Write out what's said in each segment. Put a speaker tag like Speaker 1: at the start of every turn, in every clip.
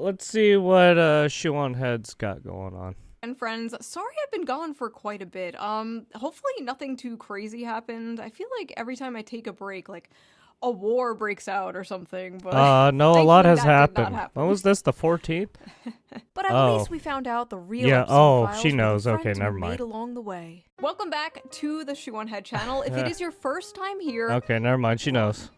Speaker 1: let's see what Shoe Head's got going on.
Speaker 2: And friends, sorry I've been gone for quite a bit. Hopefully nothing too crazy happened. I feel like every time I take a break, like a war breaks out or something, but
Speaker 1: No, a lot has happened. When was this, the 14th?
Speaker 2: But at least we found out the real
Speaker 1: Yeah, she
Speaker 2: files
Speaker 1: knows.
Speaker 2: with the
Speaker 1: Okay,
Speaker 2: friends
Speaker 1: never
Speaker 2: we
Speaker 1: mind.
Speaker 2: made along the way. Welcome back to the Shoe Head channel. If it is your first time here,
Speaker 1: Okay, never mind. She knows.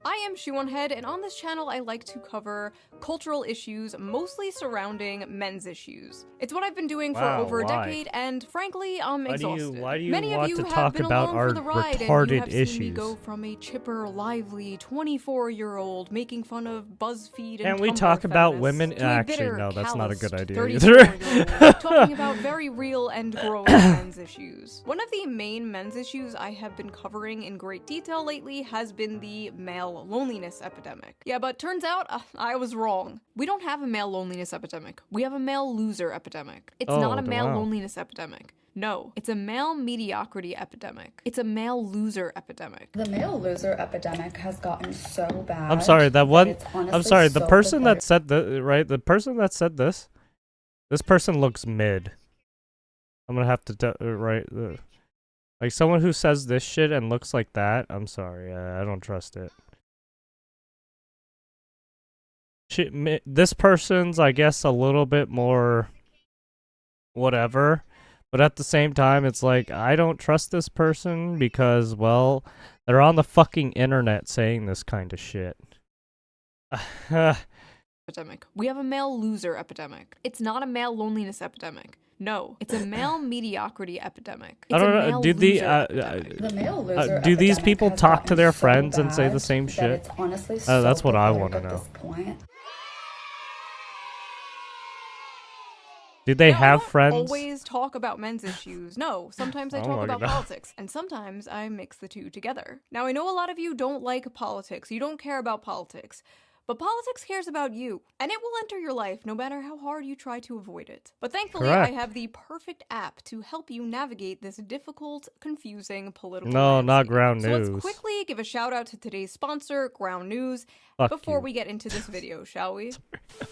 Speaker 2: I am Shoe Head, and on this channel I like to cover cultural issues, mostly surrounding men's issues. It's what I've been doing for over a decade, and frankly, I'm exhausted.
Speaker 1: Why do you
Speaker 2: Many
Speaker 1: want
Speaker 2: of you
Speaker 1: to
Speaker 2: have
Speaker 1: talk
Speaker 2: been
Speaker 1: about
Speaker 2: along
Speaker 1: our
Speaker 2: for the ride,
Speaker 1: retarded
Speaker 2: and you have
Speaker 1: issues?
Speaker 2: seen me go from a chipper, lively 24-year-old making fun of BuzzFeed and
Speaker 1: Can we
Speaker 2: Tumblr
Speaker 1: talk about
Speaker 2: feminists,
Speaker 1: women?
Speaker 2: to a
Speaker 1: Actually,
Speaker 2: bitter,
Speaker 1: no, that's not a good
Speaker 2: calloused
Speaker 1: idea either.
Speaker 2: 34-year-old talking about very real and growing men's issues. One of the main men's issues I have been covering in great detail lately has been the male loneliness epidemic. Yeah, but turns out I was wrong. We don't have a male loneliness epidemic. We have a male loser epidemic. It's not a male loneliness epidemic. No, it's a male mediocrity epidemic. It's a male loser epidemic.
Speaker 3: The male loser epidemic has gotten so bad.
Speaker 1: I'm sorry, that one. I'm sorry, the
Speaker 3: so
Speaker 1: person that
Speaker 3: pathetic.
Speaker 1: said the right, the person that said this person looks mid. I'm gonna have to like someone who says this shit and looks like that. I'm sorry, I don't trust it. This person's, I guess, a little bit more whatever, but at the same time, it's like, I don't trust this person because, well, they're on the fucking internet saying this kind of shit.
Speaker 2: Epidemic. We have a male loser epidemic. It's not a male loneliness epidemic. No, it's a male mediocrity epidemic. It's
Speaker 1: I don't
Speaker 2: a
Speaker 1: know.
Speaker 2: male
Speaker 1: Do
Speaker 3: The male loser
Speaker 1: do these
Speaker 3: epidemic
Speaker 1: people
Speaker 3: has
Speaker 1: talk to
Speaker 3: gotten
Speaker 1: their
Speaker 3: so
Speaker 1: friends and say the
Speaker 3: bad
Speaker 1: same
Speaker 3: that
Speaker 1: shit?
Speaker 3: It's honestly so
Speaker 1: That's what I
Speaker 3: pathetic
Speaker 1: want to
Speaker 3: at
Speaker 1: know.
Speaker 3: this point.
Speaker 1: Do they
Speaker 2: Now,
Speaker 1: have
Speaker 2: I don't
Speaker 1: friends?
Speaker 2: always talk about men's issues. No, sometimes I
Speaker 1: Oh
Speaker 2: talk
Speaker 1: my
Speaker 2: about
Speaker 1: God.
Speaker 2: politics, and sometimes I mix the two together. Now, I know a lot of you don't like politics. You don't care about politics. But politics cares about you, and it will enter your life no matter how hard you try to avoid it. But thankfully,
Speaker 1: Correct.
Speaker 2: I have the perfect app to help you navigate this difficult, confusing political
Speaker 1: No,
Speaker 2: landscape.
Speaker 1: not Ground
Speaker 2: So
Speaker 1: News.
Speaker 2: let's quickly give a shout out to today's sponsor, Ground News,
Speaker 1: Fuck
Speaker 2: before
Speaker 1: you.
Speaker 2: we get into this video, shall we?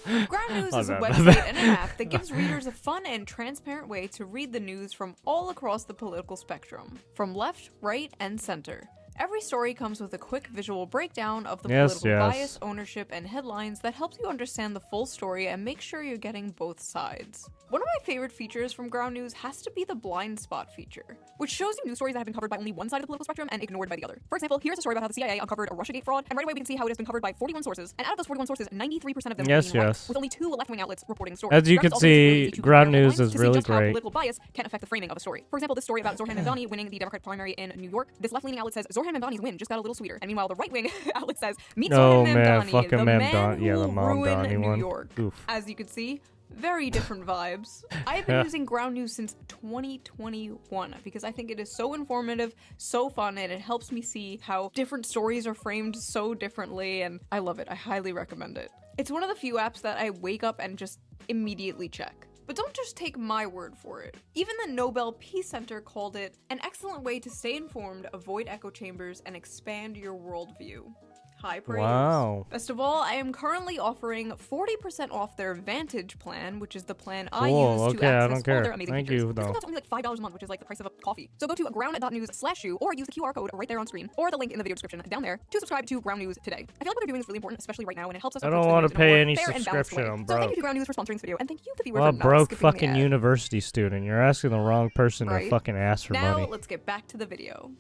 Speaker 2: Ground News is a
Speaker 1: My
Speaker 2: website
Speaker 1: bad.
Speaker 2: and an app that gives readers a fun and transparent way to read the news from all across the political spectrum, from left, right, and center. Every story comes with a quick visual breakdown of the political bias, ownership, and headlines that helps you understand the full story and make sure you're getting both sides. One of my favorite features from Ground News has to be the blind spot feature, which shows you news stories that have been covered by only one side of the political spectrum and ignored by the other. For example, here's a story about how the CIA uncovered a Russiagate fraud, and right away we can see how it has been covered by 41 sources, and out of those 41 sources, 93% of them are being left, with only 2 left-wing outlets reporting the story.
Speaker 1: As you can see, Ground News is really
Speaker 2: How
Speaker 1: great.
Speaker 2: political bias can affect the framing of a story. For example, this story about Zohran Mamdani winning the Democratic primary in New York. This left-leaning outlet says Zohran Mamdani's win just got a little sweeter, and meanwhile the right-wing outlet says meet Zohran Mamdani,
Speaker 1: fucking
Speaker 2: the man
Speaker 1: Mamdani. Yeah,
Speaker 2: who
Speaker 1: the
Speaker 2: will
Speaker 1: Mamdani
Speaker 2: ruin New
Speaker 1: one.
Speaker 2: York.
Speaker 1: Oof.
Speaker 2: As you can see, very different vibes. I've been using Ground News since 2021 because I think it is so informative, so fun, and it helps me see how different stories are framed so differently, and I love it. I highly recommend it. It's one of the few apps that I wake up and just immediately check. But don't just take my word for it. Even the Nobel Peace Center called it an excellent way to stay informed, avoid echo chambers, and expand your worldview. High praise.
Speaker 1: Wow.
Speaker 2: Best of all, I am currently offering 40% off their Vantage plan, which is the plan I
Speaker 1: Cool,
Speaker 2: use to
Speaker 1: okay, I
Speaker 2: access
Speaker 1: don't
Speaker 2: all
Speaker 1: care.
Speaker 2: their amazing
Speaker 1: Thank
Speaker 2: features.
Speaker 1: you,
Speaker 2: This
Speaker 1: though.
Speaker 2: comes out only like $5 a month, which is like the price of a coffee. So go to ground.news/shoe or use the QR code right there on screen or the link in the video description down there to subscribe to Ground News today. I feel like what they're doing is really important, especially right now, and it helps us
Speaker 1: I
Speaker 2: approach
Speaker 1: don't
Speaker 2: the
Speaker 1: want
Speaker 2: news
Speaker 1: to
Speaker 2: in a
Speaker 1: pay
Speaker 2: more
Speaker 1: any
Speaker 2: fair and balanced
Speaker 1: subscription.
Speaker 2: way.
Speaker 1: I'm
Speaker 2: So thank
Speaker 1: broke.
Speaker 2: you to Ground News for sponsoring this video, and thank you to the viewer
Speaker 1: Well,
Speaker 2: for not
Speaker 1: broke
Speaker 2: skipping the
Speaker 1: fucking
Speaker 2: ad.
Speaker 1: university student. You're asking the wrong person to
Speaker 2: Right.
Speaker 1: fucking ask for
Speaker 2: Now,
Speaker 1: money.
Speaker 2: let's get back to the video.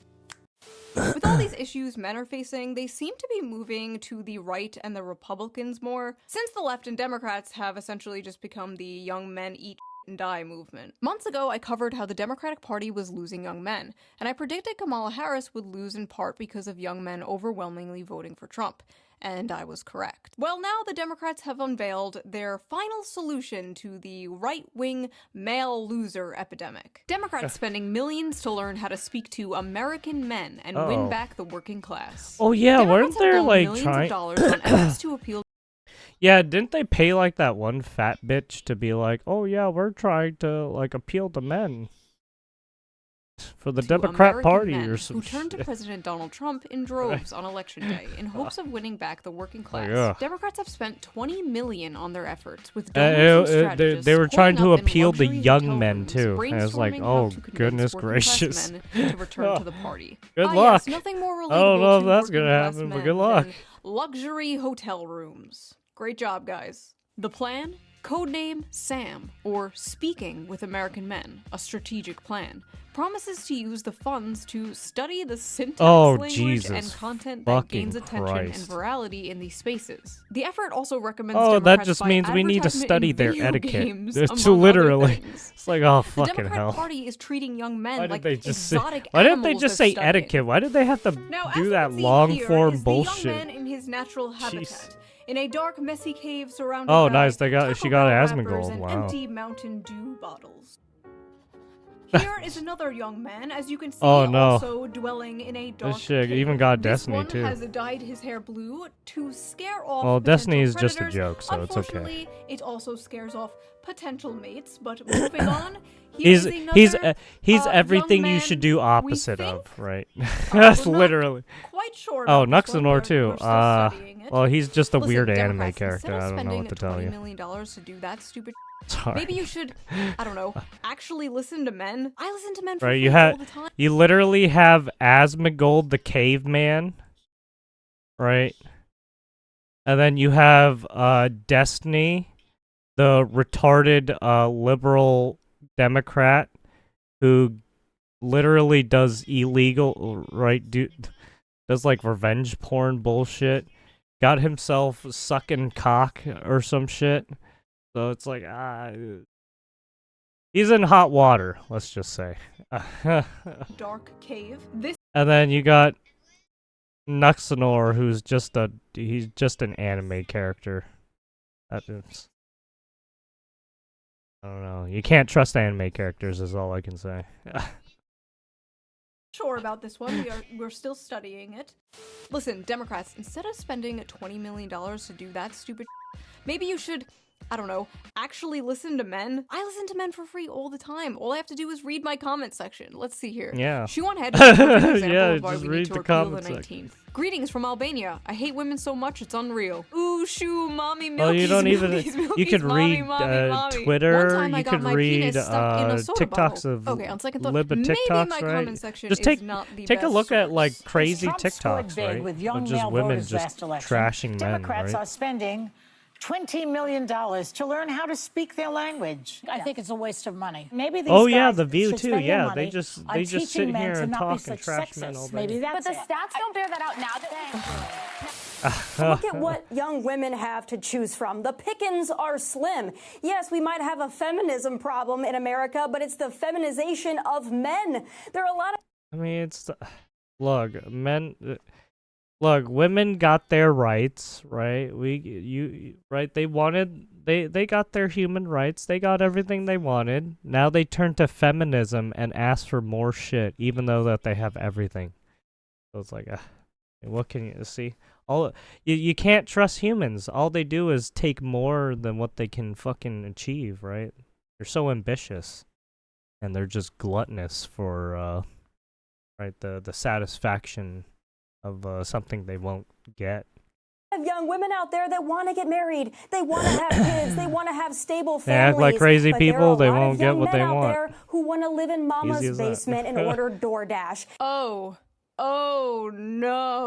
Speaker 2: With all these issues men are facing, they seem to be moving to the right and the Republicans more, since the left and Democrats have essentially just become the young men eat and die movement. Months ago, I covered how the Democratic Party was losing young men, and I predicted Kamala Harris would lose in part because of young men overwhelmingly voting for Trump. And I was correct. Well, now the Democrats have unveiled their final solution to the right-wing male loser epidemic. Democrats spending millions to learn how to speak to American men and win back the working class.
Speaker 1: Oh yeah,
Speaker 2: Democrats
Speaker 1: weren't there
Speaker 2: have blown
Speaker 1: like
Speaker 2: millions
Speaker 1: trying?
Speaker 2: of dollars on efforts to appeal.
Speaker 1: Yeah, didn't they pay like that one fat bitch to be like, oh yeah, we're trying to like appeal to men? for the
Speaker 2: to
Speaker 1: Democrat
Speaker 2: American
Speaker 1: Party
Speaker 2: men
Speaker 1: or some
Speaker 2: who turned to
Speaker 1: shit.
Speaker 2: President Donald Trump in droves on Election Day in hopes of winning back the working class.
Speaker 1: ugh.
Speaker 2: Democrats have spent $20 million on their efforts, with donors and strategists
Speaker 1: They were trying
Speaker 2: holding
Speaker 1: to
Speaker 2: up in
Speaker 1: appeal to
Speaker 2: luxury
Speaker 1: young
Speaker 2: hotel
Speaker 1: men
Speaker 2: rooms,
Speaker 1: too. And it's like,
Speaker 2: brainstorming how
Speaker 1: oh
Speaker 2: to convince
Speaker 1: goodness
Speaker 2: working-class
Speaker 1: gracious.
Speaker 2: men to return to the party.
Speaker 1: Good
Speaker 2: Ah,
Speaker 1: luck.
Speaker 2: yes, nothing more relatable
Speaker 1: I don't know if
Speaker 2: to
Speaker 1: that's gonna
Speaker 2: working-class
Speaker 1: happen, but
Speaker 2: men
Speaker 1: good luck.
Speaker 2: than luxury hotel rooms. Great job, guys. The plan? Codename Sam, or Speaking with American Men, a strategic plan, promises to use the funds to study the syntax, language,
Speaker 1: Jesus
Speaker 2: and content that
Speaker 1: fucking
Speaker 2: gains attention
Speaker 1: Christ.
Speaker 2: and virality in these spaces. The effort also recommends
Speaker 1: Oh, that
Speaker 2: Democrats
Speaker 1: just
Speaker 2: buy
Speaker 1: means we need to
Speaker 2: advertisement
Speaker 1: study
Speaker 2: in
Speaker 1: their
Speaker 2: video
Speaker 1: etiquette.
Speaker 2: games,
Speaker 1: It's
Speaker 2: among other
Speaker 1: literally.
Speaker 2: things.
Speaker 1: It's like, oh
Speaker 2: The
Speaker 1: fucking
Speaker 2: Democrat
Speaker 1: hell.
Speaker 2: Party is treating young men
Speaker 1: Why
Speaker 2: like
Speaker 1: did they just say?
Speaker 2: exotic
Speaker 1: Why didn't they
Speaker 2: animals
Speaker 1: just
Speaker 2: they're
Speaker 1: say
Speaker 2: studying.
Speaker 1: etiquette? Why did they have to
Speaker 2: Now, as
Speaker 1: do
Speaker 2: you
Speaker 1: that
Speaker 2: can see
Speaker 1: long
Speaker 2: here
Speaker 1: form
Speaker 2: is the young
Speaker 1: bullshit?
Speaker 2: man in his natural habitat, in a dark, messy cave surrounded
Speaker 1: Oh,
Speaker 2: by
Speaker 1: nice. She
Speaker 2: Taco
Speaker 1: got
Speaker 2: Bell
Speaker 1: Asmongold.
Speaker 2: wrappers and
Speaker 1: Wow.
Speaker 2: empty Mountain Dew bottles. Here is another young man, as you can see,
Speaker 1: Oh, no.
Speaker 2: also dwelling in a dark
Speaker 1: This shit
Speaker 2: cave.
Speaker 1: even got
Speaker 2: This
Speaker 1: Destiny
Speaker 2: one
Speaker 1: too.
Speaker 2: has dyed his hair blue to scare off
Speaker 1: Well,
Speaker 2: potential
Speaker 1: Destiny is just a
Speaker 2: predators.
Speaker 1: joke, so it's okay.
Speaker 2: Unfortunately, it also scares off potential mates. But moving on,
Speaker 1: He's
Speaker 2: another,
Speaker 1: he's
Speaker 2: young
Speaker 1: everything you
Speaker 2: man
Speaker 1: should do
Speaker 2: we
Speaker 1: opposite
Speaker 2: think,
Speaker 1: of, right?
Speaker 2: we're
Speaker 1: That's
Speaker 2: not
Speaker 1: literally.
Speaker 2: quite sure
Speaker 1: Oh,
Speaker 2: about this one.
Speaker 1: Nuxanor
Speaker 2: We're
Speaker 1: too.
Speaker 2: still studying it.
Speaker 1: Well, he's just a
Speaker 2: Listen,
Speaker 1: weird anime
Speaker 2: Democrats,
Speaker 1: character.
Speaker 2: instead of
Speaker 1: I don't know
Speaker 2: spending
Speaker 1: what to tell
Speaker 2: $20
Speaker 1: you.
Speaker 2: million to do that stupid
Speaker 1: Sorry.
Speaker 2: maybe you should, I don't know, actually listen to men. I listen to men for
Speaker 1: Right,
Speaker 2: free
Speaker 1: you
Speaker 2: all the time.
Speaker 1: you literally have Asmongold the caveman, right? And then you have Destiny, the retarded liberal Democrat who literally does illegal, right? Does like revenge porn bullshit. Got himself sucking cock or some shit. So it's like, he's in hot water, let's just say.
Speaker 2: Dark cave. This
Speaker 1: And then you got Nuxanor, who's he's just an anime character. That is, I don't know. You can't trust anime characters, is all I can say.
Speaker 2: sure about this one. We're still studying it. Listen, Democrats, instead of spending $20 million to do that stupid maybe you should, I don't know, actually listen to men. I listen to men for free all the time. All I have to do is read my comment section. Let's see here.
Speaker 1: Yeah.
Speaker 2: Shoe on head is a perfect example
Speaker 1: Yeah,
Speaker 2: of why
Speaker 1: just
Speaker 2: we
Speaker 1: read
Speaker 2: need to
Speaker 1: the
Speaker 2: repeal the
Speaker 1: comment section.
Speaker 2: 19th. Greetings from Albania. I hate women so much it's unreal. Ooh, shoo, mommy, milkies,
Speaker 1: Well, you don't even.
Speaker 2: milkies,
Speaker 1: You
Speaker 2: milkies,
Speaker 1: could
Speaker 2: mommy,
Speaker 1: read
Speaker 2: mommy, mommy. One
Speaker 1: Twitter.
Speaker 2: time I
Speaker 1: You
Speaker 2: got
Speaker 1: could
Speaker 2: my
Speaker 1: read
Speaker 2: penis stuck in a soda
Speaker 1: TikToks
Speaker 2: bottle.
Speaker 1: of
Speaker 2: Okay, on second thought,
Speaker 1: Libba
Speaker 2: maybe
Speaker 1: TikToks,
Speaker 2: my
Speaker 1: right?
Speaker 2: comment section
Speaker 1: Just
Speaker 2: is not the
Speaker 1: take a
Speaker 2: best
Speaker 1: look at like
Speaker 2: source.
Speaker 1: crazy
Speaker 4: Trump scored
Speaker 1: TikToks,
Speaker 4: big
Speaker 1: right?
Speaker 4: with young
Speaker 1: Of just
Speaker 4: male
Speaker 1: women
Speaker 4: voters
Speaker 1: just
Speaker 4: last election.
Speaker 1: trashing men,
Speaker 4: Democrats
Speaker 1: right?
Speaker 4: are spending $20 million to learn how to speak their language. I think it's a waste of money. Maybe these
Speaker 1: Oh yeah,
Speaker 4: guys
Speaker 1: The View
Speaker 4: should
Speaker 1: too.
Speaker 4: spend their
Speaker 1: Yeah,
Speaker 4: money
Speaker 1: they just
Speaker 4: on
Speaker 1: sit
Speaker 4: teaching men
Speaker 1: here
Speaker 4: to
Speaker 1: and
Speaker 4: not be
Speaker 1: talk and
Speaker 4: such
Speaker 1: trash men all
Speaker 4: sexists.
Speaker 1: day.
Speaker 4: Maybe
Speaker 5: But
Speaker 4: that's
Speaker 5: the
Speaker 4: it.
Speaker 5: stats don't bear that out now. Look at what young women have to choose from. The pickings are slim. Yes, we might have a feminism problem in America, but it's the feminization of men. There are a lot of
Speaker 1: I mean, it's look, men. Look, women got their rights, right? Right? They got their human rights. They got everything they wanted. Now they turn to feminism and ask for more shit, even though that they have everything. So it's like, what can you see? You can't trust humans. All they do is take more than what they can fucking achieve, right? They're so ambitious, and they're just gluttonous for right, the satisfaction of something they won't get.
Speaker 5: young women out there that want to get married. They want to have kids. They want to have stable families.
Speaker 1: They act like crazy
Speaker 5: but there
Speaker 1: people,
Speaker 5: are a
Speaker 1: they
Speaker 5: lot of
Speaker 1: won't get
Speaker 5: young
Speaker 1: what
Speaker 5: men
Speaker 1: they
Speaker 5: out
Speaker 1: want.
Speaker 5: there who want to live in mama's
Speaker 1: Easy as that.
Speaker 5: basement and order DoorDash.
Speaker 2: Oh no.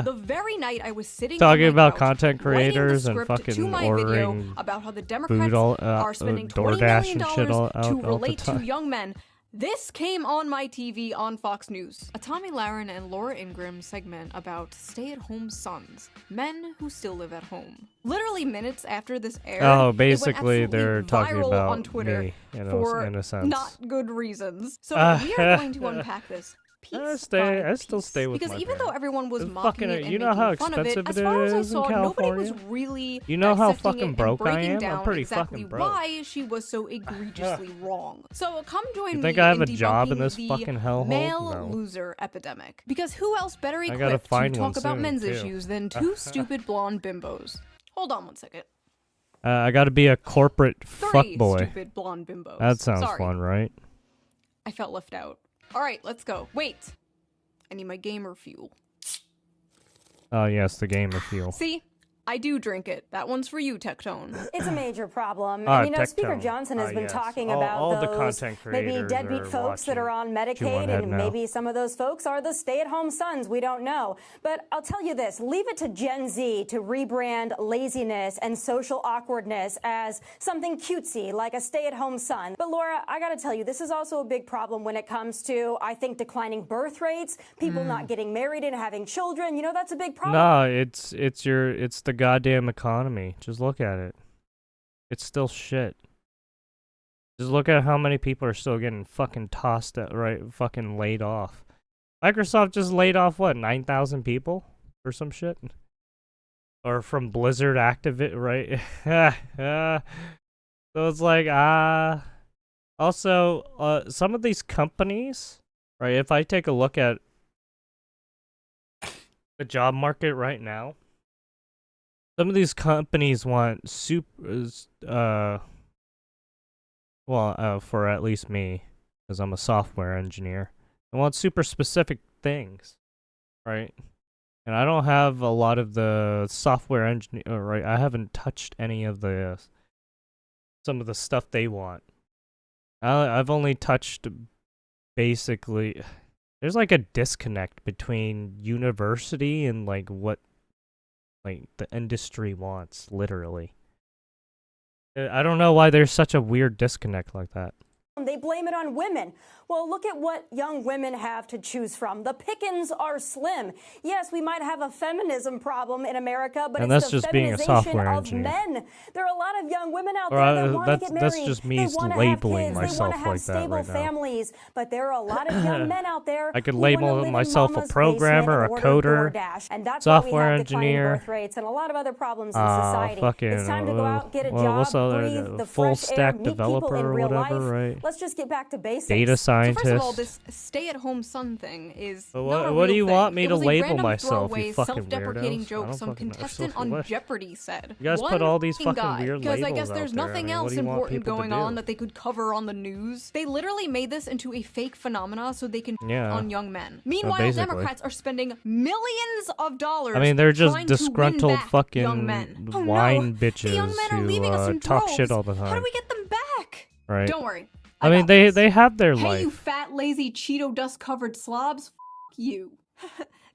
Speaker 2: The very night I was sitting
Speaker 1: Talking
Speaker 2: on my
Speaker 1: about
Speaker 2: couch,
Speaker 1: content
Speaker 2: writing the
Speaker 1: creators and
Speaker 2: script
Speaker 1: fucking
Speaker 2: to my video
Speaker 1: ordering
Speaker 2: about how the Democrats are spending $20
Speaker 1: DoorDash
Speaker 2: million
Speaker 1: and shit all
Speaker 2: to
Speaker 1: the
Speaker 2: relate to
Speaker 1: time.
Speaker 2: young men. This came on my TV on Fox News. A Tommy Lahren and Laura Ingraham segment about stay-at-home sons, men who still live at home. Literally minutes after this aired,
Speaker 1: Oh,
Speaker 2: it
Speaker 1: basically
Speaker 2: went
Speaker 1: they're
Speaker 2: absolutely
Speaker 1: talking
Speaker 2: viral
Speaker 1: about
Speaker 2: on Twitter
Speaker 1: me,
Speaker 2: for
Speaker 1: in a sense.
Speaker 2: not good reasons. So we are going to unpack this.
Speaker 1: I still stay with
Speaker 2: because
Speaker 1: my
Speaker 2: even though
Speaker 1: parents.
Speaker 2: everyone was
Speaker 1: It's
Speaker 2: mocking
Speaker 1: fucking-
Speaker 2: it and
Speaker 1: you know
Speaker 2: making
Speaker 1: how
Speaker 2: fun of it,
Speaker 1: expensive
Speaker 2: as
Speaker 1: it
Speaker 2: far as I
Speaker 1: is in
Speaker 2: saw, nobody was
Speaker 1: California?
Speaker 2: really
Speaker 1: You know how
Speaker 2: dissecting
Speaker 1: fucking
Speaker 2: it
Speaker 1: broke
Speaker 2: and
Speaker 1: I
Speaker 2: breaking
Speaker 1: am? I'm
Speaker 2: down
Speaker 1: pretty
Speaker 2: exactly
Speaker 1: fucking broke.
Speaker 2: why she was so egregiously wrong. So come join
Speaker 1: You
Speaker 2: me
Speaker 1: think I have
Speaker 2: in
Speaker 1: a job in
Speaker 2: debunking
Speaker 1: this
Speaker 2: the
Speaker 1: fucking hellhole?
Speaker 2: male
Speaker 1: No.
Speaker 2: loser epidemic. Because who else better
Speaker 1: gotta
Speaker 2: equipped to
Speaker 1: find one
Speaker 2: talk about
Speaker 1: soon,
Speaker 2: men's
Speaker 1: too.
Speaker 2: issues than two stupid blonde bimbos? Hold on one second.
Speaker 1: I gotta be a corporate
Speaker 2: Three
Speaker 1: fuckboy.
Speaker 2: stupid blonde bimbos.
Speaker 1: That sounds
Speaker 2: Sorry.
Speaker 1: fun, right?
Speaker 2: I felt left out. All right, let's go. Wait. I need my gamer fuel.
Speaker 1: Oh, yes, the gamer fuel.
Speaker 2: See? I do drink it. That one's for you, Tectone.
Speaker 5: It's a major problem. And you know, Speaker
Speaker 1: Tectone.
Speaker 5: Johnson has been
Speaker 1: Yes.
Speaker 5: talking
Speaker 1: All
Speaker 5: about
Speaker 1: the
Speaker 5: those
Speaker 1: content
Speaker 5: maybe
Speaker 1: creators
Speaker 5: deadbeat
Speaker 1: are
Speaker 5: folks that are on
Speaker 1: watching. Chew on
Speaker 5: Medicaid,
Speaker 1: head
Speaker 5: and
Speaker 1: now.
Speaker 5: maybe some of those folks are the stay-at-home sons. We don't know. But I'll tell you this, leave it to Gen Z to rebrand laziness and social awkwardness as something cutesy, like a stay-at-home son. But Laura, I gotta tell you, this is also a big problem when it comes to, I think, declining birth rates, people not getting married and having children. You know, that's a big problem.
Speaker 1: No, it's the goddamn economy. Just look at it. It's still shit. Just look at how many people are still getting fucking tossed at, right? Fucking laid off. Microsoft just laid off what, 9,000 people or some shit, or from Blizzard Activate, right? So it's like also some of these companies, right? If I take a look at the job market right now. Some of these companies want for at least me, because I'm a software engineer, I want super specific things, right? And I don't have a lot of the software engineer, right? I haven't touched any of the some of the stuff they want. I've only touched basically. There's like a disconnect between university and like what the industry wants, literally. I don't know why there's such a weird disconnect like that.
Speaker 5: They blame it on women. Well, look at what young women have to choose from. The pickings are slim. Yes, we might have a feminism problem in America, but
Speaker 1: And
Speaker 5: it's
Speaker 1: that's
Speaker 5: the
Speaker 1: just being a
Speaker 5: feminization
Speaker 1: software
Speaker 5: of
Speaker 1: engineer.
Speaker 5: men. There are a lot of young women out there that want to get married.
Speaker 1: That's just me
Speaker 5: they want to have
Speaker 1: labeling
Speaker 5: kids.
Speaker 1: myself
Speaker 5: They want to have
Speaker 1: like that
Speaker 5: stable
Speaker 1: right now.
Speaker 5: families. But there are a lot of young men out there
Speaker 1: I could
Speaker 5: who wanna
Speaker 1: label
Speaker 5: live in
Speaker 1: myself a
Speaker 5: mama's
Speaker 1: programmer,
Speaker 5: basement
Speaker 1: a
Speaker 5: and order
Speaker 1: coder,
Speaker 5: DoorDash. And that's
Speaker 1: software
Speaker 5: why we have declining
Speaker 1: engineer.
Speaker 5: birth rates and a lot of other problems in society.
Speaker 1: Fucking,
Speaker 5: It's time to go out, get a
Speaker 1: what's
Speaker 5: job,
Speaker 1: the
Speaker 5: breathe
Speaker 1: other,
Speaker 5: the
Speaker 1: full
Speaker 5: fresh air,
Speaker 1: stack
Speaker 5: meet people
Speaker 1: developer
Speaker 5: in
Speaker 1: or
Speaker 5: real
Speaker 1: whatever,
Speaker 5: life.
Speaker 1: right?
Speaker 5: Let's just get back to basics.
Speaker 1: Data
Speaker 2: So
Speaker 1: scientist.
Speaker 2: first of all, this stay-at-home son thing is
Speaker 1: But
Speaker 2: not a
Speaker 1: what do
Speaker 2: real
Speaker 1: you
Speaker 2: thing.
Speaker 1: want me
Speaker 2: It
Speaker 1: to
Speaker 2: was a
Speaker 1: label
Speaker 2: random
Speaker 1: myself, you
Speaker 2: throwaway,
Speaker 1: fucking
Speaker 2: self-deprecating
Speaker 1: weirdos? I
Speaker 2: joke
Speaker 1: don't
Speaker 2: some
Speaker 1: fucking know.
Speaker 2: contestant
Speaker 1: So
Speaker 2: on
Speaker 1: what?
Speaker 2: Jeopardy said.
Speaker 1: You guys
Speaker 2: One
Speaker 1: put all these fucking
Speaker 2: guy,
Speaker 1: weird
Speaker 2: because I guess
Speaker 1: labels
Speaker 2: there's
Speaker 1: out there. I
Speaker 2: nothing
Speaker 1: mean, what
Speaker 2: else
Speaker 1: do you want
Speaker 2: important
Speaker 1: people to
Speaker 2: going
Speaker 1: do?
Speaker 2: on that they could cover on the news. They literally made this into a fake phenomena so they can
Speaker 1: Yeah.
Speaker 2: on young men. Meanwhile,
Speaker 1: basically.
Speaker 2: Democrats are spending millions of dollars.
Speaker 1: I mean, they're just
Speaker 2: trying to win
Speaker 1: disgruntled
Speaker 2: back
Speaker 1: fucking
Speaker 2: young men. Oh,
Speaker 1: wine
Speaker 2: no.
Speaker 1: bitches
Speaker 2: The young men are leaving us
Speaker 1: who
Speaker 2: in
Speaker 1: talk
Speaker 2: droves.
Speaker 1: shit all the
Speaker 2: How do
Speaker 1: time.
Speaker 2: we get them back?
Speaker 1: Right.
Speaker 2: Don't worry.
Speaker 1: I mean,
Speaker 2: got this.
Speaker 1: they have their
Speaker 2: Hey,
Speaker 1: life.
Speaker 2: you fat, lazy, Cheeto dust-covered slobs. F you.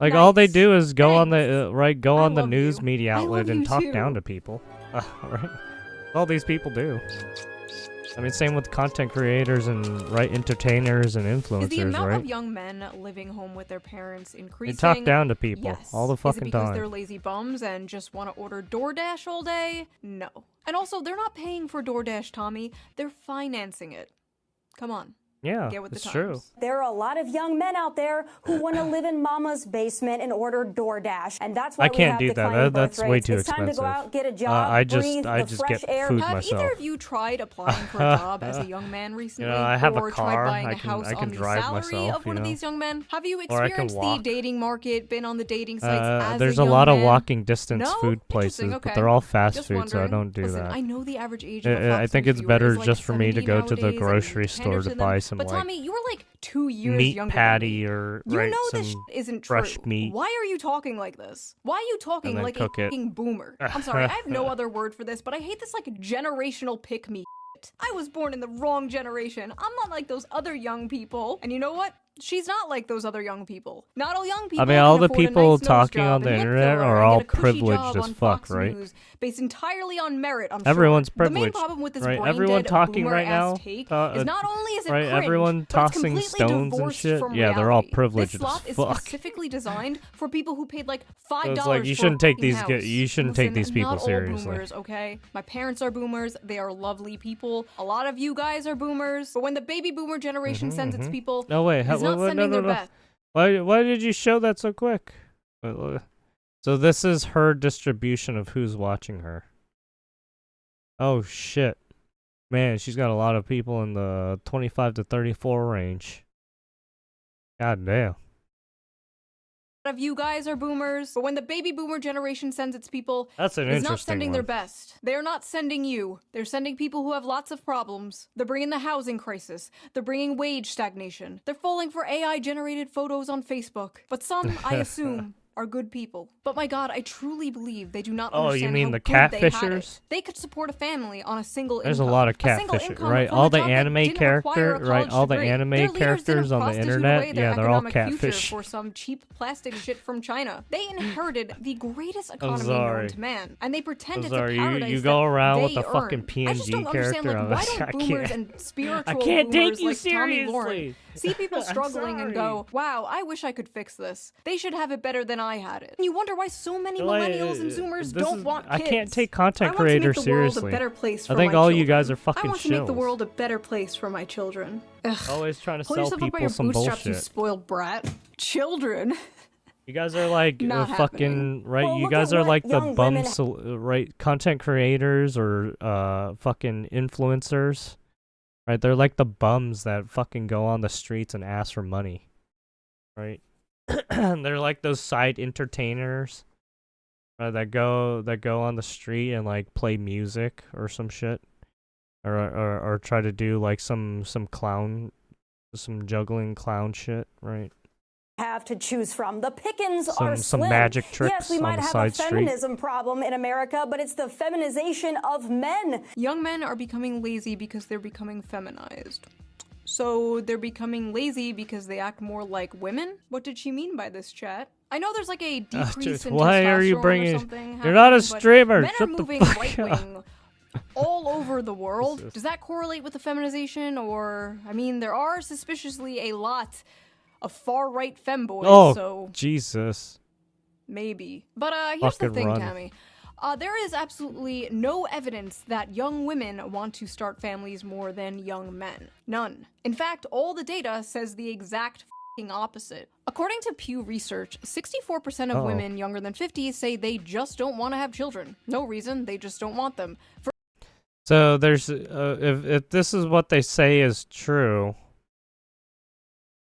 Speaker 1: Like all they
Speaker 2: Nice.
Speaker 1: do is go on
Speaker 2: Thanks.
Speaker 1: the go
Speaker 2: I
Speaker 1: on the
Speaker 2: love
Speaker 1: news
Speaker 2: you.
Speaker 1: media
Speaker 2: I
Speaker 1: outlet
Speaker 2: love
Speaker 1: and
Speaker 2: you
Speaker 1: talk
Speaker 2: too.
Speaker 1: down to people. Right? All these people do. I mean, same with content creators and entertainers and influencers,
Speaker 2: Is the amount
Speaker 1: right?
Speaker 2: of young men living home with their parents
Speaker 1: They
Speaker 2: increasing?
Speaker 1: talk down to people
Speaker 2: Yes.
Speaker 1: all the
Speaker 2: Is it
Speaker 1: fucking
Speaker 2: because
Speaker 1: time.
Speaker 2: they're lazy bums and just want to order DoorDash all day? No. And also, they're not paying for DoorDash, Tommy. They're financing it. Come on.
Speaker 1: Yeah,
Speaker 2: Get with the
Speaker 1: it's
Speaker 2: times.
Speaker 1: true.
Speaker 5: There are a lot of young men out there who want to live in mama's basement and order DoorDash, and that's why
Speaker 1: I can't
Speaker 5: we
Speaker 1: do
Speaker 5: have
Speaker 1: that.
Speaker 5: declining
Speaker 1: That's
Speaker 5: birth
Speaker 1: way
Speaker 5: rates.
Speaker 1: too
Speaker 5: It's time to go
Speaker 1: expensive.
Speaker 5: out, get a job,
Speaker 1: I
Speaker 5: breathe
Speaker 1: just
Speaker 5: the fresh
Speaker 1: get
Speaker 5: air.
Speaker 1: food
Speaker 2: Have
Speaker 1: myself.
Speaker 2: either of you tried applying for a job as a young man recently?
Speaker 1: I have a
Speaker 2: or
Speaker 1: car.
Speaker 2: tried buying
Speaker 1: I
Speaker 2: a
Speaker 1: can-
Speaker 2: house
Speaker 1: I can
Speaker 2: on the
Speaker 1: drive
Speaker 2: salary
Speaker 1: myself,
Speaker 2: of one
Speaker 1: you
Speaker 2: of
Speaker 1: know?
Speaker 2: these young men? Have you
Speaker 1: Or I can
Speaker 2: experienced the
Speaker 1: walk.
Speaker 2: dating market, been on the dating sites as
Speaker 1: There's
Speaker 2: a
Speaker 1: a
Speaker 2: young
Speaker 1: lot of
Speaker 2: man?
Speaker 1: walking distance
Speaker 2: No?
Speaker 1: food
Speaker 2: Interesting,
Speaker 1: places,
Speaker 2: okay.
Speaker 1: but they're all fast
Speaker 2: Just
Speaker 1: food, so I
Speaker 2: wondering.
Speaker 1: don't do
Speaker 2: Listen,
Speaker 1: that.
Speaker 2: I know the average age of a
Speaker 1: I
Speaker 2: Fox
Speaker 1: think
Speaker 2: News
Speaker 1: it's
Speaker 2: viewer
Speaker 1: better
Speaker 2: is like
Speaker 1: just for me to
Speaker 2: 70
Speaker 1: go to the
Speaker 2: nowadays, and
Speaker 1: grocery
Speaker 2: you
Speaker 1: store
Speaker 2: pander
Speaker 1: to
Speaker 2: them.
Speaker 1: buy some
Speaker 2: But
Speaker 1: like
Speaker 2: Tommy, you were like 2 years
Speaker 1: meat
Speaker 2: younger
Speaker 1: patty
Speaker 2: than me.
Speaker 1: or
Speaker 2: You know
Speaker 1: some
Speaker 2: this isn't
Speaker 1: fresh
Speaker 2: true.
Speaker 1: meat.
Speaker 2: Why are you talking like this? Why are you talking
Speaker 1: And then
Speaker 2: like a
Speaker 1: cook it.
Speaker 2: fucking boomer? I'm sorry, I have no other word for this, but I hate this like generational pick me. I was born in the wrong generation. I'm not like those other young people. And you know what? She's not like those other young people. Not all young people.
Speaker 1: I mean, all
Speaker 2: can
Speaker 1: the
Speaker 2: afford a
Speaker 1: people
Speaker 2: nice nose
Speaker 1: talking
Speaker 2: job
Speaker 1: on the
Speaker 2: and lip
Speaker 1: internet
Speaker 2: filler
Speaker 1: are
Speaker 2: and
Speaker 1: all
Speaker 2: get a cushy
Speaker 1: privileged
Speaker 2: job
Speaker 1: as
Speaker 2: on
Speaker 1: fuck,
Speaker 2: Fox
Speaker 1: right?
Speaker 2: News, based entirely on merit, I'm
Speaker 1: Everyone's
Speaker 2: sure. The main
Speaker 1: privileged,
Speaker 2: problem with this
Speaker 1: right?
Speaker 2: brain
Speaker 1: Everyone
Speaker 2: dead
Speaker 1: talking right
Speaker 2: boomer-ass
Speaker 1: now,
Speaker 2: take
Speaker 1: uh,
Speaker 2: is not only is it
Speaker 1: right?
Speaker 2: cringe,
Speaker 1: Everyone
Speaker 2: but it's
Speaker 1: tossing
Speaker 2: completely
Speaker 1: stones and
Speaker 2: divorced
Speaker 1: shit.
Speaker 2: from
Speaker 1: Yeah, they're all
Speaker 2: reality.
Speaker 1: privileged
Speaker 2: This
Speaker 1: as
Speaker 2: slot is
Speaker 1: fuck.
Speaker 2: specifically designed for people who paid like $5
Speaker 1: So it's like, you
Speaker 2: for
Speaker 1: shouldn't
Speaker 2: a
Speaker 1: take
Speaker 2: fucking
Speaker 1: these
Speaker 2: house.
Speaker 1: you shouldn't take
Speaker 2: Listen,
Speaker 1: these people
Speaker 2: not all
Speaker 1: seriously.
Speaker 2: boomers, okay? My parents are boomers. They are lovely people. A lot of you guys are boomers. But when the baby boomer generation sends its people,
Speaker 1: No wait,
Speaker 2: it's not sending their best.
Speaker 1: Why did you show that so quick? So this is her distribution of who's watching her. Oh shit. Man, she's got a lot of people in the 25 to 34 range. God damn.
Speaker 2: of you guys are boomers, but when the baby boomer generation sends its people,
Speaker 1: That's an
Speaker 2: it's not
Speaker 1: interesting
Speaker 2: sending
Speaker 1: one.
Speaker 2: their best. They're not sending you. They're sending people who have lots of problems. They're bringing the housing crisis. They're bringing wage stagnation. They're falling for AI-generated photos on Facebook. But some, I assume, are good people. But my god, I truly believe they do not
Speaker 1: Oh,
Speaker 2: understand
Speaker 1: you mean
Speaker 2: how
Speaker 1: the
Speaker 2: good they had
Speaker 1: catfishers?
Speaker 2: it. They could support a family on a single
Speaker 1: There's
Speaker 2: income.
Speaker 1: a lot of
Speaker 2: A single
Speaker 1: catfishing,
Speaker 2: income
Speaker 1: right?
Speaker 2: from
Speaker 1: All
Speaker 2: a
Speaker 1: the
Speaker 2: job that
Speaker 1: anime
Speaker 2: didn't require
Speaker 1: character,
Speaker 2: a
Speaker 1: right?
Speaker 2: college
Speaker 1: All the
Speaker 2: degree.
Speaker 1: anime
Speaker 2: Their leaders didn't
Speaker 1: characters on the
Speaker 2: prostitute
Speaker 1: internet,
Speaker 2: away their
Speaker 1: yeah, they're all
Speaker 2: economic future
Speaker 1: catfish.
Speaker 2: for some cheap plastic shit from China. They inherited the greatest economy
Speaker 1: sorry.
Speaker 2: known to man, and they pretend it's
Speaker 1: sorry,
Speaker 2: a paradise
Speaker 1: you go
Speaker 2: that
Speaker 1: around
Speaker 2: they
Speaker 1: with the fucking
Speaker 2: earn. I just don't
Speaker 1: PNG
Speaker 2: understand,
Speaker 1: character.
Speaker 2: like, why
Speaker 1: I
Speaker 2: don't boomers
Speaker 1: can't-
Speaker 2: and spiritual
Speaker 1: I can't take
Speaker 2: boomers
Speaker 1: you
Speaker 2: like Tommy Lauren
Speaker 1: seriously.
Speaker 2: see people
Speaker 1: I'm
Speaker 2: struggling and go, wow, I wish I could fix this. They should have it better than I had it. And you wonder why so many millennials and zoomers don't want kids.
Speaker 1: I can't take content
Speaker 2: I want to make
Speaker 1: creators
Speaker 2: the world a
Speaker 1: seriously.
Speaker 2: better place for
Speaker 1: I think
Speaker 2: my
Speaker 1: all
Speaker 2: children.
Speaker 1: you guys are
Speaker 2: I
Speaker 1: fucking
Speaker 2: want to make the
Speaker 1: shills.
Speaker 2: world a better place for my children. Ugh.
Speaker 1: Always trying to
Speaker 2: Pull
Speaker 1: sell
Speaker 2: yourself up by
Speaker 1: people
Speaker 2: your
Speaker 1: some
Speaker 2: bootstraps, you
Speaker 1: bullshit.
Speaker 2: spoiled brat. Children.
Speaker 1: You guys are like
Speaker 2: Not
Speaker 1: fucking
Speaker 2: happening.
Speaker 1: right.
Speaker 5: Well,
Speaker 1: You
Speaker 5: look
Speaker 1: guys
Speaker 5: at
Speaker 1: are
Speaker 5: what
Speaker 1: like the
Speaker 5: young women-
Speaker 1: right content creators or fucking influencers, right? They're like the bums that fucking go on the streets and ask for money, right? They're like those side entertainers that go on the street and like play music or some shit, or try to do like some juggling clown shit, right?
Speaker 5: Have to choose from. The pickings are
Speaker 1: Some
Speaker 5: slim.
Speaker 1: magic
Speaker 5: Yes,
Speaker 1: tricks
Speaker 5: we
Speaker 1: on
Speaker 5: might
Speaker 1: the
Speaker 5: have a
Speaker 1: side street.
Speaker 5: feminism problem in America, but it's the feminization of men.
Speaker 2: Young men are becoming lazy because they're becoming feminized. So they're becoming lazy because they act more like women? What did she mean by this, chat? I know there's like a decrease in
Speaker 1: why are you
Speaker 2: testosterone
Speaker 1: bringing?
Speaker 2: or something
Speaker 1: You're not a
Speaker 2: happening, but
Speaker 1: streamer.
Speaker 2: Men
Speaker 1: Shut
Speaker 2: are
Speaker 1: the
Speaker 2: moving
Speaker 1: fuck
Speaker 2: right
Speaker 1: up.
Speaker 2: wing all over the world.
Speaker 1: Jesus.
Speaker 2: Does that correlate with the feminization, or I mean, there are suspiciously a lot of far right femboys,
Speaker 1: Oh,
Speaker 2: so
Speaker 1: Jesus.
Speaker 2: maybe. But here's the
Speaker 1: Fucking
Speaker 2: thing,
Speaker 1: run.
Speaker 2: Tammy. There is absolutely no evidence that young women want to start families more than young men. None. In fact, all the data says the exact f***ing opposite. According to Pew Research, 64% of
Speaker 1: Uh-oh.
Speaker 2: women younger than 50 say they just don't want to have children. No reason, they just don't want them.
Speaker 1: So there's if this is what they say is true,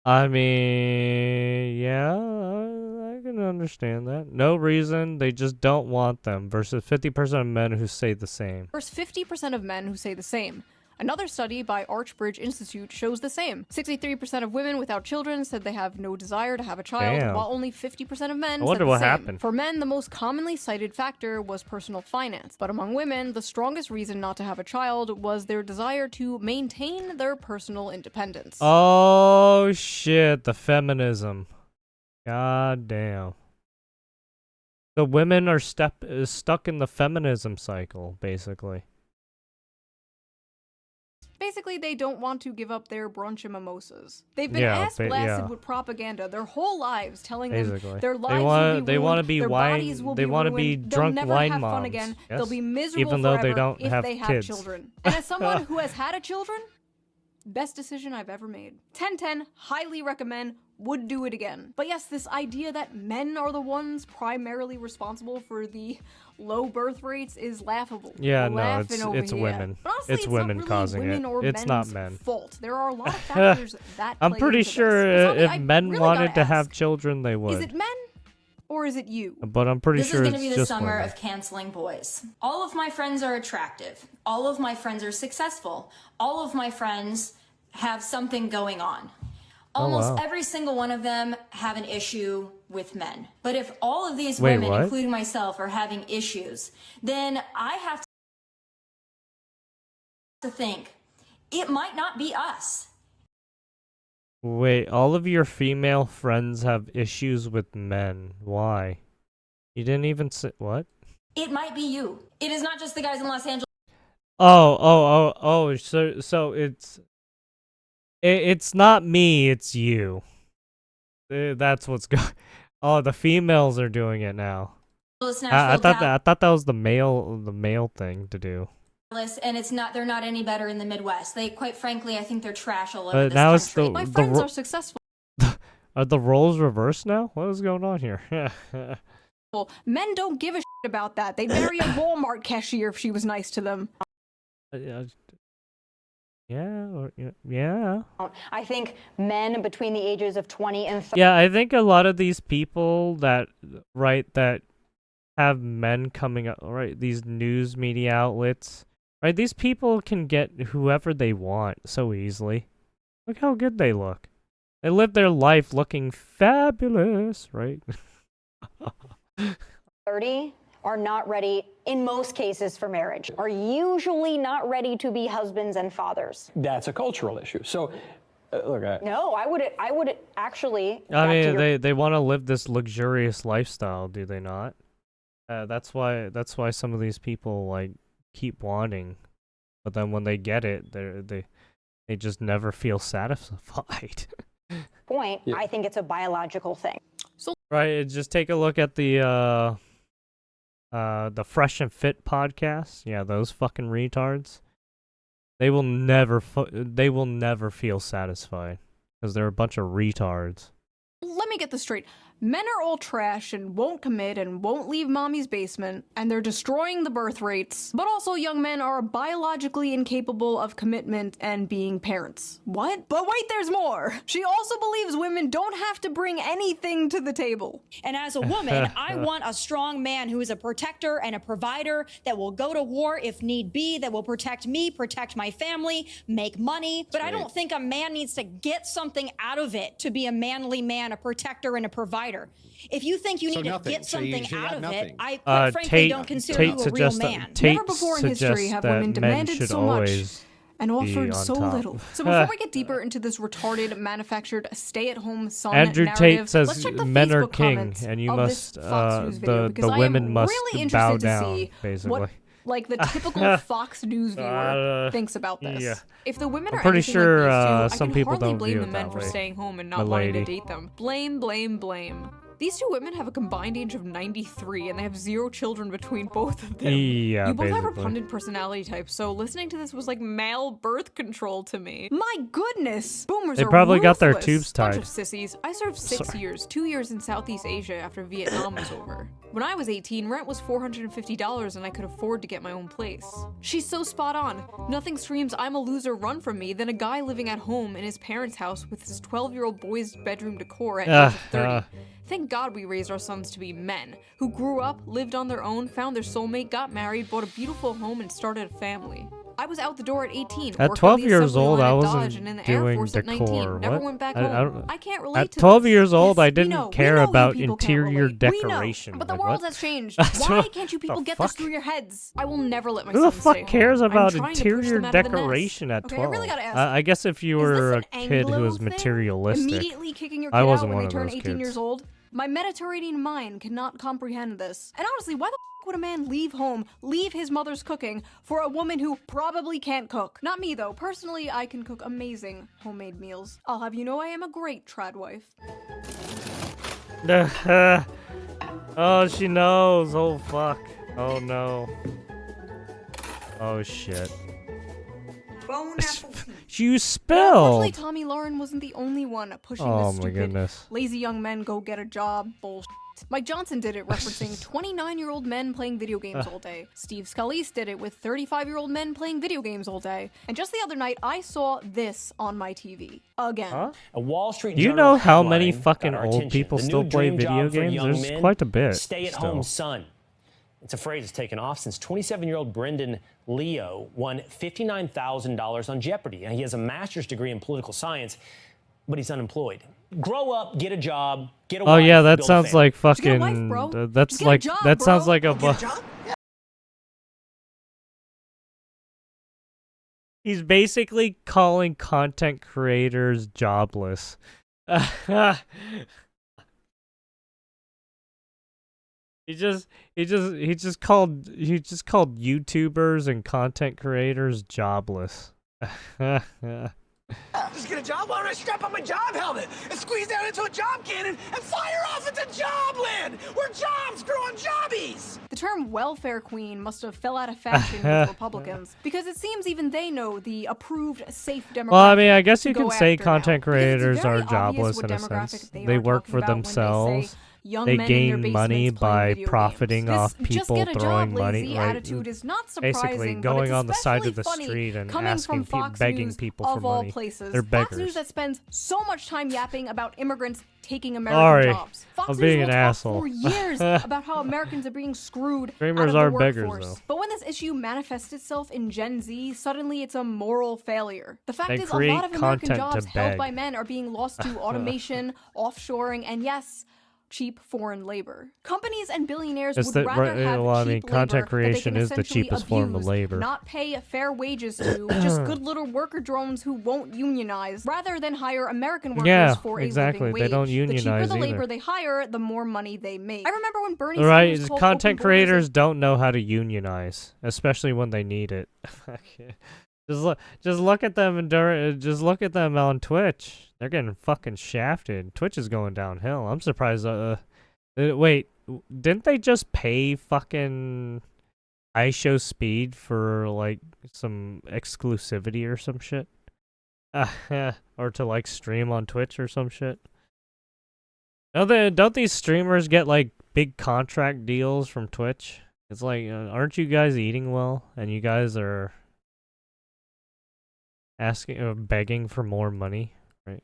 Speaker 1: I mean, yeah, I can understand that. No reason, they just don't want them. Versus 50% of men who say the same.
Speaker 2: There's 50% of men who say the same. Another study by Archbridge Institute shows the same. 63% of women without children said they have no desire to have a child,
Speaker 1: Damn.
Speaker 2: while only 50% of men
Speaker 1: I wonder
Speaker 2: said the
Speaker 1: what
Speaker 2: same.
Speaker 1: happened.
Speaker 2: For men, the most commonly cited factor was personal finance. But among women, the strongest reason not to have a child was their desire to maintain their personal independence.
Speaker 1: Oh shit, the feminism. God damn. The women are stuck in the feminism cycle, basically.
Speaker 2: Basically, they don't want to give up their brunch and mimosas. They've been
Speaker 1: Yeah,
Speaker 2: ass blasted
Speaker 1: yeah.
Speaker 2: with propaganda their whole lives, telling
Speaker 1: Basically.
Speaker 2: them their
Speaker 1: They
Speaker 2: lives
Speaker 1: wanna-
Speaker 2: will be
Speaker 1: they
Speaker 2: ruined,
Speaker 1: wanna be
Speaker 2: their
Speaker 1: wine-
Speaker 2: bodies will
Speaker 1: they
Speaker 2: be
Speaker 1: wanna
Speaker 2: ruined,
Speaker 1: be
Speaker 2: they'll
Speaker 1: drunk
Speaker 2: never
Speaker 1: wine
Speaker 2: have fun
Speaker 1: moms,
Speaker 2: again,
Speaker 1: yes?
Speaker 2: they'll be miserable
Speaker 1: Even though they
Speaker 2: forever
Speaker 1: don't
Speaker 2: if
Speaker 1: have
Speaker 2: they have
Speaker 1: kids.
Speaker 2: children. And as someone who has had a children, best decision I've ever made. 10/10, highly recommend, would do it again. But yes, this idea that men are the ones primarily responsible for the low birth rates is laughable.
Speaker 1: Yeah, no,
Speaker 2: Laughing over
Speaker 1: it's
Speaker 2: here.
Speaker 1: women.
Speaker 2: But honestly,
Speaker 1: It's
Speaker 2: not
Speaker 1: women
Speaker 2: really
Speaker 1: causing
Speaker 2: women
Speaker 1: it.
Speaker 2: or
Speaker 1: It's not
Speaker 2: men's
Speaker 1: men.
Speaker 2: fault. There are a lot of factors that
Speaker 1: I'm
Speaker 2: play
Speaker 1: pretty
Speaker 2: into
Speaker 1: sure
Speaker 2: this. So,
Speaker 1: if
Speaker 2: I
Speaker 1: men
Speaker 2: really
Speaker 1: wanted
Speaker 2: gotta
Speaker 1: to have
Speaker 2: ask,
Speaker 1: children, they would.
Speaker 2: is it men or is it you?
Speaker 1: But I'm pretty
Speaker 6: This
Speaker 1: sure
Speaker 6: is
Speaker 1: it's
Speaker 6: going to be the
Speaker 1: just
Speaker 6: summer
Speaker 1: women.
Speaker 6: of canceling boys. All of my friends are attractive. All of my friends are successful. All of my friends have something going on. Almost
Speaker 1: wow.
Speaker 6: every single one of them have an issue with men. But if all of these
Speaker 1: Wait,
Speaker 6: women,
Speaker 1: what?
Speaker 6: including myself, are having issues, then I have to think it might not be us.
Speaker 1: Wait, all of your female friends have issues with men. Why? You didn't even say what?
Speaker 6: It might be you. It is not just the guys in Los Angeles.
Speaker 1: Oh. So it's not me. It's you. That's what's going. Oh, the females are doing it now. I
Speaker 6: Nashville,
Speaker 1: thought that was the male thing to do.
Speaker 6: Dallas, and it's not. They're not any better in the Midwest. They, quite frankly, I think they're trash all over
Speaker 1: But
Speaker 6: this
Speaker 1: now it's
Speaker 6: country.
Speaker 2: My
Speaker 1: the
Speaker 2: friends
Speaker 1: ro-
Speaker 2: are successful.
Speaker 1: Are the roles reversed now? What is going on here?
Speaker 2: Men don't give a shit about that. They'd marry a Walmart cashier if she was nice to them.
Speaker 1: Yeah, yeah.
Speaker 5: I think men between the ages of 20 and 30.
Speaker 1: Yeah, I think a lot of these people that have men coming up, right? These news media outlets, right? These people can get whoever they want so easily. Look how good they look. They live their life looking fabulous, right?
Speaker 5: 30 are not ready, in most cases, for marriage, are usually not ready to be husbands and fathers.
Speaker 7: That's a cultural issue. So, look,
Speaker 5: No, I would actually.
Speaker 1: I mean, they want to live this luxurious lifestyle, do they not? That's why some of these people like keep wanting, but then when they get it, they just never feel satisfied.
Speaker 5: Point, yeah. I think it's a biological thing.
Speaker 1: Right, just take a look at the Fresh and Fit podcast. Yeah, those fucking retards. They will never feel satisfied because they're a bunch of retards.
Speaker 2: Let me get this straight. Men are all trash and won't commit and won't leave mommy's basement, and they're destroying the birth rates. But also young men are biologically incapable of commitment and being parents. What? But wait, there's more! She also believes women don't have to bring anything to the table.
Speaker 8: And as a woman, I want a strong man who is a protector and a provider that will go to war if need be, that will protect me, protect my family, make money. But I don't think a man needs to get something out of it to be a manly man, a protector and a provider. If you think you need to get something out of it, I quite frankly don't consider you a real man.
Speaker 2: Never before in history have women demanded so much and offered so little. So before we get deeper into this retarded, manufactured, stay-at-home son
Speaker 1: Andrew
Speaker 2: narrative,
Speaker 1: Tate says
Speaker 2: let's check the
Speaker 1: men
Speaker 2: Facebook
Speaker 1: are king,
Speaker 2: comments
Speaker 1: and you
Speaker 2: of
Speaker 1: must
Speaker 2: this Fox News video, because
Speaker 1: the
Speaker 2: I
Speaker 1: women
Speaker 2: am
Speaker 1: must
Speaker 2: really
Speaker 1: bow
Speaker 2: interested
Speaker 1: down,
Speaker 2: to see
Speaker 1: basically.
Speaker 2: what like the typical Fox News viewer thinks about this.
Speaker 1: Yeah.
Speaker 2: If the women
Speaker 1: I'm
Speaker 2: are
Speaker 1: pretty
Speaker 2: anything
Speaker 1: sure
Speaker 2: like these two,
Speaker 1: some
Speaker 2: I can
Speaker 1: people
Speaker 2: hardly
Speaker 1: don't
Speaker 2: blame
Speaker 1: view
Speaker 2: the
Speaker 1: it
Speaker 2: men
Speaker 1: that
Speaker 2: for
Speaker 1: way.
Speaker 2: staying home and
Speaker 1: My
Speaker 2: not wanting to
Speaker 1: lady.
Speaker 2: date them. Blame, blame, blame. These two women have a combined age of 93, and they have 0 children between both of them.
Speaker 1: Yeah,
Speaker 2: you both have
Speaker 1: basically.
Speaker 2: repugnant personality types, so listening to this was like male birth control to me. My goodness! Boomers
Speaker 1: They
Speaker 2: are
Speaker 1: probably got their
Speaker 2: ruthless.
Speaker 1: tubes tied.
Speaker 2: Bunch of sissies. I served 6 years, 2 years in Southeast Asia after Vietnam was over. When I was 18, rent was $450 and I could afford to get my own place. She's so spot on. Nothing screams I'm a loser run from me than a guy living at home in his parents' house with his 12-year-old boy's bedroom decor at age of 30. Thank God we raised our sons to be men, who grew up, lived on their own, found their soulmate, got married, bought a beautiful home, and started a family. I was out the door at 18.
Speaker 1: At
Speaker 2: worked
Speaker 1: 12
Speaker 2: on the
Speaker 1: years
Speaker 2: assembly
Speaker 1: old,
Speaker 2: line
Speaker 1: I
Speaker 2: at
Speaker 1: wasn't
Speaker 2: Dodge and in the Air
Speaker 1: doing
Speaker 2: Force at 19.
Speaker 1: decor.
Speaker 2: Never
Speaker 1: What?
Speaker 2: went back
Speaker 1: I
Speaker 2: home.
Speaker 1: don't-
Speaker 2: I can't relate
Speaker 1: At
Speaker 2: to
Speaker 1: 12
Speaker 2: this.
Speaker 1: years old,
Speaker 2: Yes,
Speaker 1: I
Speaker 2: we
Speaker 1: didn't
Speaker 2: know.
Speaker 1: care
Speaker 2: We know you
Speaker 1: about
Speaker 2: people can't
Speaker 1: interior
Speaker 2: relate. We know.
Speaker 1: decoration.
Speaker 2: But the
Speaker 1: Like,
Speaker 2: world
Speaker 1: what?
Speaker 2: has changed.
Speaker 1: That's
Speaker 2: Why
Speaker 1: what
Speaker 2: can't you people
Speaker 1: the
Speaker 2: get this
Speaker 1: fuck?
Speaker 2: through your heads? I will never let my
Speaker 1: Who the
Speaker 2: son
Speaker 1: fuck
Speaker 2: stay
Speaker 1: cares
Speaker 2: home. I'm
Speaker 1: about
Speaker 2: trying to push
Speaker 1: interior
Speaker 2: them out of the nest.
Speaker 1: decoration at 12?
Speaker 2: Okay, I really gotta ask.
Speaker 1: I guess if you
Speaker 2: Is
Speaker 1: were
Speaker 2: this
Speaker 1: a
Speaker 2: an
Speaker 1: kid who was
Speaker 2: Anglo thing?
Speaker 1: materialistic.
Speaker 2: Immediately kicking your
Speaker 1: I
Speaker 2: kid out
Speaker 1: wasn't
Speaker 2: when
Speaker 1: one
Speaker 2: they
Speaker 1: of
Speaker 2: turn
Speaker 1: those
Speaker 2: 18 years
Speaker 1: kids.
Speaker 2: old? My Mediterranean mind cannot comprehend this. And honestly, why the would a man leave home, leave his mother's cooking, for a woman who probably can't cook? Not me, though. Personally, I can cook amazing homemade meals. I'll have you know I am a great trad wife.
Speaker 1: Oh, she knows. Oh, fuck. Oh, no. Oh, shit.
Speaker 2: Bone apple tea.
Speaker 1: You
Speaker 2: Unfortunately,
Speaker 1: spilled.
Speaker 2: Tommy Lauren wasn't the only one pushing
Speaker 1: Oh,
Speaker 2: this
Speaker 1: my
Speaker 2: stupid
Speaker 1: goodness.
Speaker 2: lazy young men go get a job bullshit. Mike Johnson did it referencing 29-year-old men playing video games all day. Steve Scalise did it with 35-year-old men playing video games all day. And just the other night, I saw this on my TV. Again.
Speaker 1: Huh?
Speaker 7: A Wall Street
Speaker 1: Do you
Speaker 7: Journal
Speaker 1: know how many
Speaker 7: headline
Speaker 1: fucking
Speaker 7: got our
Speaker 1: old
Speaker 7: attention.
Speaker 1: people
Speaker 7: The
Speaker 1: still
Speaker 7: new
Speaker 1: play
Speaker 7: dream
Speaker 1: video
Speaker 7: job for
Speaker 1: games?
Speaker 7: young
Speaker 1: There's
Speaker 7: men,
Speaker 1: quite a bit.
Speaker 7: Stay-at-home
Speaker 1: still.
Speaker 7: son. It's a phrase that's taken off since 27-year-old Brendan Leo won $59,000 on Jeopardy. And he has a master's degree in political science, but he's unemployed. Grow up, get a job, get a wife.
Speaker 1: Oh yeah, that
Speaker 7: build a
Speaker 1: sounds
Speaker 7: family.
Speaker 1: like
Speaker 2: Did you get a
Speaker 1: fucking.
Speaker 2: wife, bro?
Speaker 1: That's
Speaker 2: Did you get a
Speaker 1: like
Speaker 2: job,
Speaker 1: that
Speaker 2: bro?
Speaker 1: sounds like a.
Speaker 9: Get a job?
Speaker 1: He's basically calling content creators jobless. He just called YouTubers and content creators jobless.
Speaker 9: Just get a job? Why don't I strap on my job helmet and squeeze down into a job cannon and fire off into jobland where jobs grow on jobbies?
Speaker 2: The term welfare queen must have fell out of fashion with Republicans, because it seems even they know the approved, safe demographic.
Speaker 1: Well, I mean, I guess you
Speaker 2: to go
Speaker 1: can say
Speaker 2: after
Speaker 1: content
Speaker 2: now. Because it's
Speaker 1: creators
Speaker 2: very
Speaker 1: are
Speaker 2: obvious
Speaker 1: jobless
Speaker 2: what
Speaker 1: in a
Speaker 2: demographic
Speaker 1: sense.
Speaker 2: they
Speaker 1: They
Speaker 2: are
Speaker 1: work
Speaker 2: talking
Speaker 1: for
Speaker 2: about when they say,
Speaker 1: themselves.
Speaker 2: young
Speaker 1: they
Speaker 2: men in their
Speaker 1: gain
Speaker 2: basements
Speaker 1: money
Speaker 2: playing
Speaker 1: by
Speaker 2: video
Speaker 1: profiting
Speaker 2: games.
Speaker 1: off
Speaker 2: This just
Speaker 1: people
Speaker 2: get a
Speaker 1: throwing
Speaker 2: job
Speaker 1: money,
Speaker 2: lazy
Speaker 1: right?
Speaker 2: attitude is not surprising,
Speaker 1: Basically,
Speaker 2: but
Speaker 1: going
Speaker 2: it's
Speaker 1: on the side of the
Speaker 2: especially funny
Speaker 1: street and
Speaker 2: coming
Speaker 1: asking
Speaker 2: from Fox
Speaker 1: begging
Speaker 2: News
Speaker 1: people for
Speaker 2: of all
Speaker 1: money.
Speaker 2: places.
Speaker 1: They're
Speaker 2: Fox
Speaker 1: beggars.
Speaker 2: News that spends so much time yapping about immigrants taking American
Speaker 1: Sorry,
Speaker 2: jobs. Fox
Speaker 1: I'm
Speaker 2: News
Speaker 1: being
Speaker 2: will
Speaker 1: an
Speaker 2: talk
Speaker 1: asshole.
Speaker 2: for years about how Americans are being screwed out
Speaker 1: Streamers
Speaker 2: of the
Speaker 1: aren't beggars,
Speaker 2: workforce.
Speaker 1: though.
Speaker 2: But when this issue manifests itself in Gen Z, suddenly it's a moral failure. The fact
Speaker 1: They
Speaker 2: is, a
Speaker 1: create
Speaker 2: lot of American
Speaker 1: content
Speaker 2: jobs
Speaker 1: to
Speaker 2: held
Speaker 1: beg.
Speaker 2: by men are being lost to automation, offshoring, and yes, cheap foreign labor. Companies and billionaires
Speaker 1: It's
Speaker 2: would
Speaker 1: that-
Speaker 2: rather
Speaker 1: right,
Speaker 2: have
Speaker 1: well, I
Speaker 2: cheap
Speaker 1: mean, content
Speaker 2: labor that they
Speaker 1: creation
Speaker 2: can
Speaker 1: is the
Speaker 2: essentially
Speaker 1: cheapest form of
Speaker 2: abuse,
Speaker 1: labor.
Speaker 2: not pay fair wages to, just good little worker drones who won't unionize, rather than hire American workers
Speaker 1: Yeah,
Speaker 2: for
Speaker 1: exactly.
Speaker 2: a living wage.
Speaker 1: They don't
Speaker 2: The cheaper
Speaker 1: unionize
Speaker 2: the labor
Speaker 1: either.
Speaker 2: they hire, the more money they make. I remember when Bernie
Speaker 1: Right,
Speaker 2: Sanders called
Speaker 1: content
Speaker 2: open borders
Speaker 1: creators don't know how to unionize, especially when they need it. Just look at them and just look at them on Twitch. They're getting fucking shafted. Twitch is going downhill. I'm surprised. Wait, didn't they just pay fucking iShow Speed for like some exclusivity or some shit? Or to like stream on Twitch or some shit? Don't these streamers get like big contract deals from Twitch? It's like, aren't you guys eating well? And you guys are asking or begging for more money, right?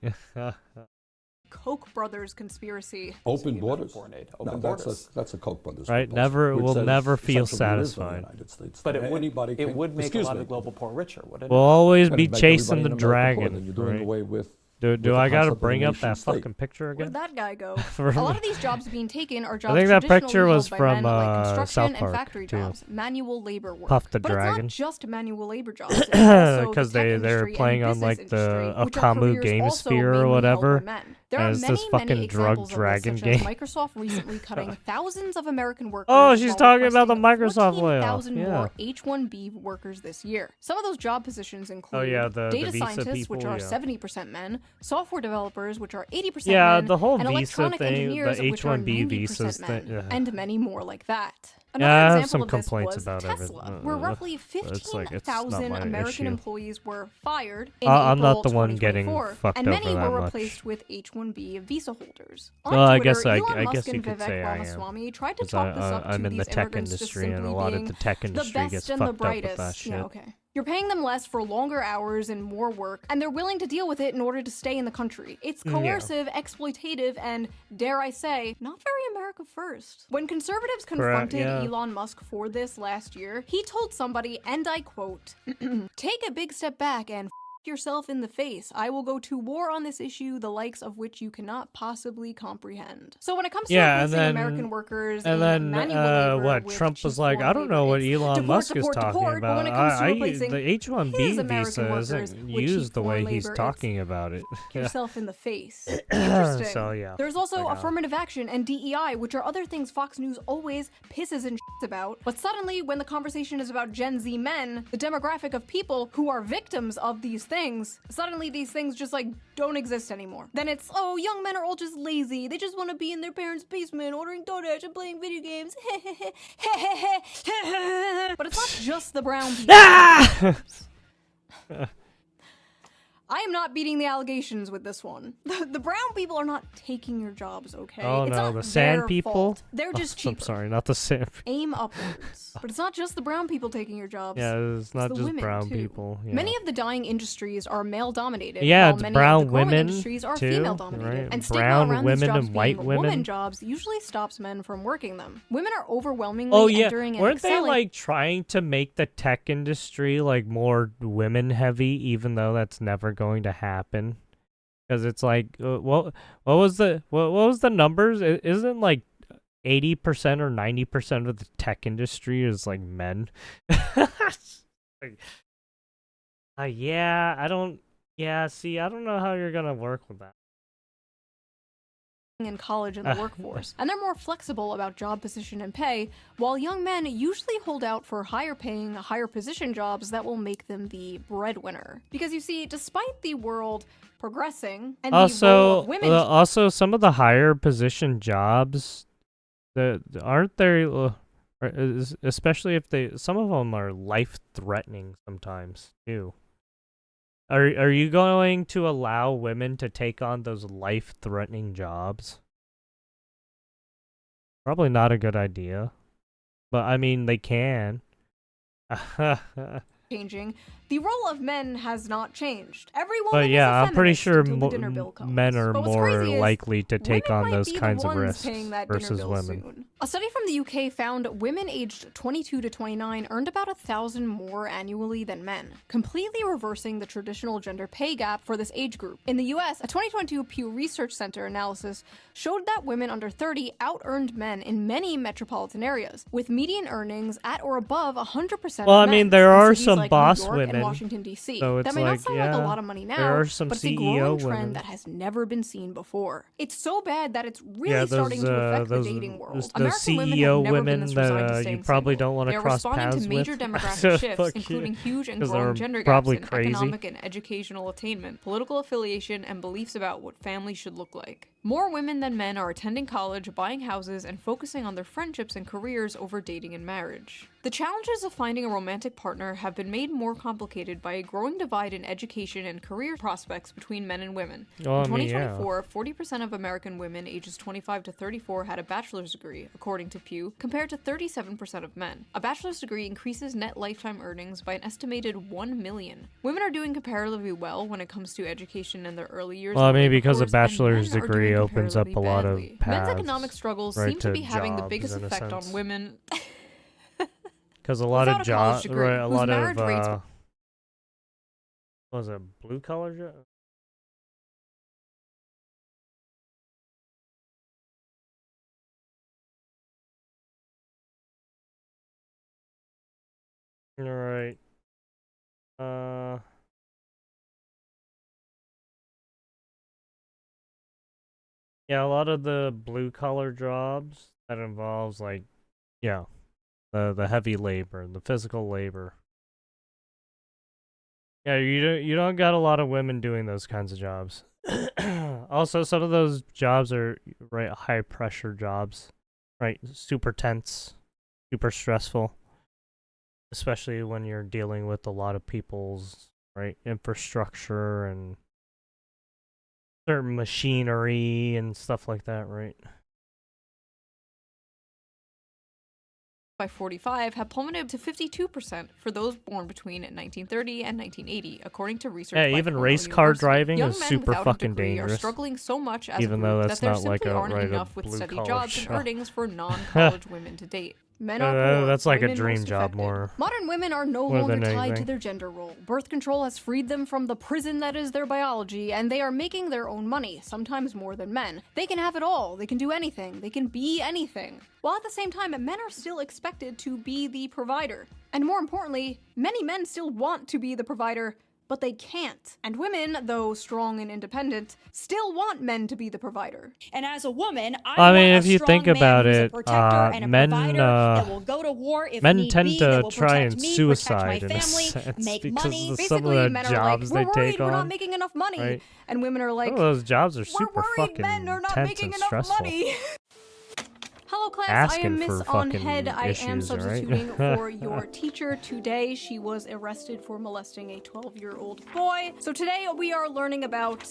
Speaker 2: Koch brothers conspiracy.
Speaker 10: Open borders.
Speaker 11: Open
Speaker 10: No,
Speaker 11: borders.
Speaker 10: that's a Koch brothers.
Speaker 1: Right,
Speaker 10: proposal, which
Speaker 1: we'll
Speaker 10: says
Speaker 1: never feel
Speaker 10: essentially there is no
Speaker 1: satisfied.
Speaker 10: United States.
Speaker 11: But it would,
Speaker 10: Anybody
Speaker 11: it
Speaker 10: can-
Speaker 11: would make a
Speaker 10: excuse
Speaker 11: lot
Speaker 10: me.
Speaker 11: of global poor richer, wouldn't it?
Speaker 1: We'll always
Speaker 10: Gonna
Speaker 1: be
Speaker 10: make
Speaker 1: chasing
Speaker 10: everybody
Speaker 1: the
Speaker 10: in America poor,
Speaker 1: dragon.
Speaker 10: then you're doing
Speaker 1: right?
Speaker 10: away with
Speaker 1: Do
Speaker 10: the
Speaker 1: I gotta
Speaker 10: concept of a
Speaker 1: bring up
Speaker 10: nation
Speaker 1: that
Speaker 10: state.
Speaker 1: fucking picture
Speaker 2: Where
Speaker 1: again?
Speaker 2: did that guy go?
Speaker 1: For
Speaker 2: A lot
Speaker 1: me.
Speaker 2: of these jobs being taken are jobs
Speaker 1: think that
Speaker 2: traditionally
Speaker 1: picture was
Speaker 2: held by
Speaker 1: from,
Speaker 2: men, like construction
Speaker 1: South
Speaker 2: and
Speaker 1: Park,
Speaker 2: factory
Speaker 1: too.
Speaker 2: jobs, manual labor work.
Speaker 1: Puff the
Speaker 2: but
Speaker 1: Dragon.
Speaker 2: it's not just manual labor jobs. It's also
Speaker 1: Because
Speaker 2: the tech
Speaker 1: they're
Speaker 2: industry
Speaker 1: playing
Speaker 2: and
Speaker 1: on like
Speaker 2: business
Speaker 1: the
Speaker 2: industry, which are
Speaker 1: Akamu
Speaker 2: careers
Speaker 1: Game
Speaker 2: also
Speaker 1: Sphere or
Speaker 2: mainly held by
Speaker 1: whatever.
Speaker 2: men. There
Speaker 1: and
Speaker 2: are
Speaker 1: it's
Speaker 2: many,
Speaker 1: this fucking
Speaker 2: many
Speaker 1: drug
Speaker 2: examples
Speaker 1: dragon
Speaker 2: of this, such
Speaker 1: game.
Speaker 2: as Microsoft recently cutting thousands of American workers.
Speaker 1: Oh, she's
Speaker 2: while
Speaker 1: talking about the
Speaker 2: requesting
Speaker 1: Microsoft layoff.
Speaker 2: 14,000
Speaker 1: Yeah.
Speaker 2: more H-1B workers this year. Some of those job positions include
Speaker 1: yeah, the
Speaker 2: data
Speaker 1: visa
Speaker 2: scientists, which
Speaker 1: people,
Speaker 2: are
Speaker 1: yeah.
Speaker 2: 70% men, software developers, which are 80%
Speaker 1: Yeah,
Speaker 2: men,
Speaker 1: the whole
Speaker 2: and
Speaker 1: visa
Speaker 2: electronic
Speaker 1: thing, the
Speaker 2: engineers, which are
Speaker 1: H-1B
Speaker 2: 90%
Speaker 1: visas
Speaker 2: men,
Speaker 1: thing, yeah.
Speaker 2: and many more like that.
Speaker 1: Yeah,
Speaker 2: Another
Speaker 1: I have
Speaker 2: example
Speaker 1: some
Speaker 2: of this
Speaker 1: complaints
Speaker 2: was
Speaker 1: about
Speaker 2: Tesla,
Speaker 1: everything.
Speaker 2: where roughly
Speaker 1: It's like, it's not
Speaker 2: 15,000
Speaker 1: my
Speaker 2: American
Speaker 1: issue.
Speaker 2: employees were fired in
Speaker 1: I'm
Speaker 2: April
Speaker 1: not the one getting
Speaker 2: 2024,
Speaker 1: fucked
Speaker 2: and many
Speaker 1: over that
Speaker 2: were
Speaker 1: much.
Speaker 2: replaced with H-1B visa holders. On
Speaker 1: Well, I
Speaker 2: Twitter,
Speaker 1: guess I
Speaker 2: Elon Musk
Speaker 1: guess you
Speaker 2: and
Speaker 1: could
Speaker 2: Vivek
Speaker 1: say I am.
Speaker 2: Ramaswamy tried to
Speaker 1: 'Cause
Speaker 2: talk this up
Speaker 1: I'm
Speaker 2: to
Speaker 1: in the
Speaker 2: these
Speaker 1: tech
Speaker 2: immigrants just
Speaker 1: industry, and a
Speaker 2: simply
Speaker 1: lot of
Speaker 2: being
Speaker 1: the tech
Speaker 2: the
Speaker 1: industry
Speaker 2: best
Speaker 1: gets
Speaker 2: and the
Speaker 1: fucked up with
Speaker 2: brightest.
Speaker 1: that shit.
Speaker 2: Yeah, okay. You're paying them less for longer hours and more work, and they're willing to deal with it in order to stay in the country. It's
Speaker 1: Yeah.
Speaker 2: coercive, exploitative, and, dare I say, not very America first. When conservatives confronted
Speaker 1: yeah.
Speaker 2: Elon Musk for this last year, he told somebody, and I quote, "Take a big step back and yourself in the face. I will go to war on this issue, the likes of which you cannot possibly comprehend." So when it comes to replacing American workers
Speaker 1: and
Speaker 2: in
Speaker 1: then
Speaker 2: manual labor
Speaker 1: what
Speaker 2: with
Speaker 1: Trump was
Speaker 2: cheap
Speaker 1: like,
Speaker 2: foreign
Speaker 1: I don't know
Speaker 2: labor,
Speaker 1: what
Speaker 2: it's
Speaker 1: Elon
Speaker 2: deport,
Speaker 1: Musk is
Speaker 2: deport,
Speaker 1: talking
Speaker 2: deport,
Speaker 1: about.
Speaker 2: But when it comes to replacing
Speaker 1: the H-1B
Speaker 2: his
Speaker 1: visa
Speaker 2: American workers
Speaker 1: isn't
Speaker 2: with
Speaker 1: used
Speaker 2: cheap
Speaker 1: the way
Speaker 2: foreign
Speaker 1: he's
Speaker 2: labor,
Speaker 1: talking about it. Yeah.
Speaker 2: yourself in the face. Interesting.
Speaker 1: So, yeah.
Speaker 2: There's also
Speaker 1: Like,
Speaker 2: affirmative action and DEI, which are other things Fox News always pisses and shits about. But suddenly, when the conversation is about Gen Z men, the demographic of people who are victims of these things, suddenly these things just like don't exist anymore. Then it's, oh, young men are all just lazy. They just want to be in their parents' basement ordering DoorDash and playing video games. But it's not just the brown people. I am not beating the allegations with this one. The brown people are not taking your jobs, okay?
Speaker 1: Oh
Speaker 2: it's
Speaker 1: no,
Speaker 2: not
Speaker 1: the sand
Speaker 2: their
Speaker 1: people?
Speaker 2: fault. They're just
Speaker 1: I'm
Speaker 2: cheaper.
Speaker 1: sorry, not the sand.
Speaker 2: Aim upwards. But it's not just the brown people taking your jobs.
Speaker 1: Yeah, it's not
Speaker 2: the
Speaker 1: just
Speaker 2: women,
Speaker 1: brown
Speaker 2: too.
Speaker 1: people. Yeah.
Speaker 2: Many of the dying industries are male-dominated.
Speaker 1: Yeah,
Speaker 2: while
Speaker 1: it's
Speaker 2: many
Speaker 1: brown
Speaker 2: of the growing
Speaker 1: women,
Speaker 2: industries are
Speaker 1: too,
Speaker 2: female-dominated.
Speaker 1: right?
Speaker 2: And stigma
Speaker 1: Brown
Speaker 2: around
Speaker 1: women
Speaker 2: these jobs
Speaker 1: and white
Speaker 2: being
Speaker 1: women.
Speaker 2: woman jobs usually stops men from working them. Women are overwhelmingly
Speaker 1: Oh yeah,
Speaker 2: entering and
Speaker 1: weren't they
Speaker 2: excelling.
Speaker 1: like trying to make the tech industry like more women heavy, even though that's never going to happen? Because it's like, what was the numbers? Isn't like 80% or 90% of the tech industry is like men? Like, yeah, I don't. Yeah, see, I don't know how you're gonna work with that.
Speaker 2: In college and the workforce, and they're more flexible about job position and pay, while young men usually hold out for higher paying, higher position jobs that will make them the breadwinner. Because you see, despite the world progressing and the role
Speaker 1: Also,
Speaker 2: of women
Speaker 1: some of the higher position jobs, aren't there, especially if some of them are life threatening sometimes too. Are you going to allow women to take on those life-threatening jobs? Probably not a good idea. But I mean, they can.
Speaker 2: Changing, the role of men has not changed. Every woman
Speaker 1: But
Speaker 2: is
Speaker 1: yeah,
Speaker 2: a
Speaker 1: I'm pretty
Speaker 2: feminist
Speaker 1: sure
Speaker 2: until the dinner bill comes.
Speaker 1: men are
Speaker 2: But what's
Speaker 1: more
Speaker 2: crazy is
Speaker 1: likely to take
Speaker 2: women
Speaker 1: on
Speaker 2: might
Speaker 1: those
Speaker 2: be the
Speaker 1: kinds of
Speaker 2: ones
Speaker 1: risks
Speaker 2: paying that dinner
Speaker 1: versus
Speaker 2: bill
Speaker 1: women.
Speaker 2: soon. A study from the UK found women aged 22 to 29 earned about 1,000 more annually than men, completely reversing the traditional gender pay gap for this age group. In the US, a 2022 Pew Research Center analysis showed that women under 30 out-earned men in many metropolitan areas, with median earnings at or above 100%
Speaker 1: Well, I
Speaker 2: of
Speaker 1: mean,
Speaker 2: men's
Speaker 1: there
Speaker 2: in
Speaker 1: are
Speaker 2: cities
Speaker 1: some
Speaker 2: like
Speaker 1: boss
Speaker 2: New York
Speaker 1: women,
Speaker 2: and Washington, D.C.
Speaker 1: so it's
Speaker 2: That may
Speaker 1: like,
Speaker 2: not sound like a
Speaker 1: yeah,
Speaker 2: lot of money now,
Speaker 1: there are some
Speaker 2: but it's a
Speaker 1: CEO
Speaker 2: growing
Speaker 1: women.
Speaker 2: trend that has never been seen before. It's so bad that it's really
Speaker 1: Yeah,
Speaker 2: starting
Speaker 1: those
Speaker 2: to affect the
Speaker 1: those
Speaker 2: dating world.
Speaker 1: those
Speaker 2: American women
Speaker 1: CEO
Speaker 2: have never been
Speaker 1: women
Speaker 2: this
Speaker 1: that
Speaker 2: resigned to
Speaker 1: you
Speaker 2: staying
Speaker 1: probably
Speaker 2: single.
Speaker 1: don't want
Speaker 2: They
Speaker 1: to
Speaker 2: are
Speaker 1: cross
Speaker 2: responding
Speaker 1: paths
Speaker 2: to major
Speaker 1: with.
Speaker 2: demographic shifts,
Speaker 1: Fuck
Speaker 2: including
Speaker 1: you.
Speaker 2: huge and
Speaker 1: 'Cause
Speaker 2: growing
Speaker 1: they're
Speaker 2: gender gaps
Speaker 1: probably
Speaker 2: in
Speaker 1: crazy.
Speaker 2: economic and educational attainment, political affiliation, and beliefs about what family should look like. More women than men are attending college, buying houses, and focusing on their friendships and careers over dating and marriage. The challenges of finding a romantic partner have been made more complicated by a growing divide in education and career prospects between men and women.
Speaker 1: Well,
Speaker 2: In
Speaker 1: I mean, yeah.
Speaker 2: 2024, 40% of American women ages 25 to 34 had a bachelor's degree, according to Pew, compared to 37% of men. A bachelor's degree increases net lifetime earnings by an estimated $1 million. Women are doing comparatively well when it comes to education in their early years.
Speaker 1: Well, I
Speaker 2: in the
Speaker 1: mean,
Speaker 2: labor
Speaker 1: because a
Speaker 2: force, and
Speaker 1: bachelor's
Speaker 2: men are doing
Speaker 1: degree opens up a
Speaker 2: comparatively
Speaker 1: lot of
Speaker 2: badly.
Speaker 1: paths.
Speaker 2: Men's economic struggles
Speaker 1: right,
Speaker 2: seem to be
Speaker 1: to
Speaker 2: having the
Speaker 1: jobs,
Speaker 2: biggest
Speaker 1: in a
Speaker 2: effect on
Speaker 1: sense.
Speaker 2: women.
Speaker 1: Because a lot
Speaker 2: Without
Speaker 1: of
Speaker 2: a college
Speaker 1: jobs,
Speaker 2: degree,
Speaker 1: right? A
Speaker 2: whose
Speaker 1: lot
Speaker 2: marriage
Speaker 1: of
Speaker 2: rates
Speaker 1: what was it, blue collar job? All right. Yeah, a lot of the blue collar jobs that involves like, yeah, the heavy labor, the physical labor. Yeah, you don't got a lot of women doing those kinds of jobs. Also, some of those jobs are right high pressure jobs, right? Super tense, super stressful, especially when you're dealing with a lot of people's right infrastructure and certain machinery and stuff like that, right?
Speaker 2: by 45 have plummeted to 52% for those born between 1930 and 1980, according to research
Speaker 1: Yeah,
Speaker 2: by
Speaker 1: even
Speaker 2: Cornell
Speaker 1: race car
Speaker 2: University.
Speaker 1: driving
Speaker 2: Young
Speaker 1: is
Speaker 2: men
Speaker 1: super
Speaker 2: without
Speaker 1: fucking
Speaker 2: a degree
Speaker 1: dangerous.
Speaker 2: are struggling so much as
Speaker 1: Even
Speaker 2: a
Speaker 1: though
Speaker 2: group
Speaker 1: that's
Speaker 2: that there
Speaker 1: not like
Speaker 2: simply
Speaker 1: a
Speaker 2: aren't
Speaker 1: right, a
Speaker 2: enough with steady
Speaker 1: blue-collar
Speaker 2: jobs and
Speaker 1: job.
Speaker 2: earnings for non-college women to date. Men are poor,
Speaker 1: That's like a
Speaker 2: women
Speaker 1: dream
Speaker 2: most
Speaker 1: job
Speaker 2: affected.
Speaker 1: more.
Speaker 2: Modern women are no
Speaker 1: more
Speaker 2: longer
Speaker 1: than
Speaker 2: tied to
Speaker 1: anything.
Speaker 2: their gender role. Birth control has freed them from the prison that is their biology, and they are making their own money, sometimes more than men. They can have it all. They can do anything. They can be anything. While at the same time, men are still expected to be the provider. And more importantly, many men still want to be the provider, but they can't. And women, though strong and independent, still want men to be the provider.
Speaker 8: And as a woman,
Speaker 1: I mean,
Speaker 8: want
Speaker 1: if
Speaker 8: a
Speaker 1: you
Speaker 8: strong
Speaker 1: think
Speaker 8: man
Speaker 1: about
Speaker 8: who's
Speaker 1: it,
Speaker 8: a protector and a
Speaker 1: men,
Speaker 8: provider that will go to war if
Speaker 1: men
Speaker 8: need
Speaker 1: tend
Speaker 8: be,
Speaker 1: to
Speaker 8: that will
Speaker 1: try
Speaker 8: protect
Speaker 1: and
Speaker 8: me,
Speaker 1: suicide
Speaker 8: protect my
Speaker 1: in a
Speaker 8: family,
Speaker 1: sense
Speaker 8: make
Speaker 1: because
Speaker 8: money.
Speaker 1: of some of
Speaker 2: Basically,
Speaker 1: the
Speaker 2: men are
Speaker 1: jobs
Speaker 2: like,
Speaker 1: they
Speaker 2: we're
Speaker 1: take
Speaker 2: worried we're not
Speaker 1: on.
Speaker 2: making enough money.
Speaker 1: Right?
Speaker 2: And women are like,
Speaker 1: Some of those jobs are
Speaker 2: we're
Speaker 1: super
Speaker 2: worried
Speaker 1: fucking
Speaker 2: men are not
Speaker 1: tense
Speaker 2: making
Speaker 1: and
Speaker 2: enough
Speaker 1: stressful.
Speaker 2: money. Hello class, I
Speaker 1: Asking
Speaker 2: am Miss
Speaker 1: for
Speaker 2: On
Speaker 1: fucking
Speaker 2: Head. I am
Speaker 1: issues, right?
Speaker 2: substituting for your teacher today. She was arrested for molesting a 12-year-old boy. So today we are learning about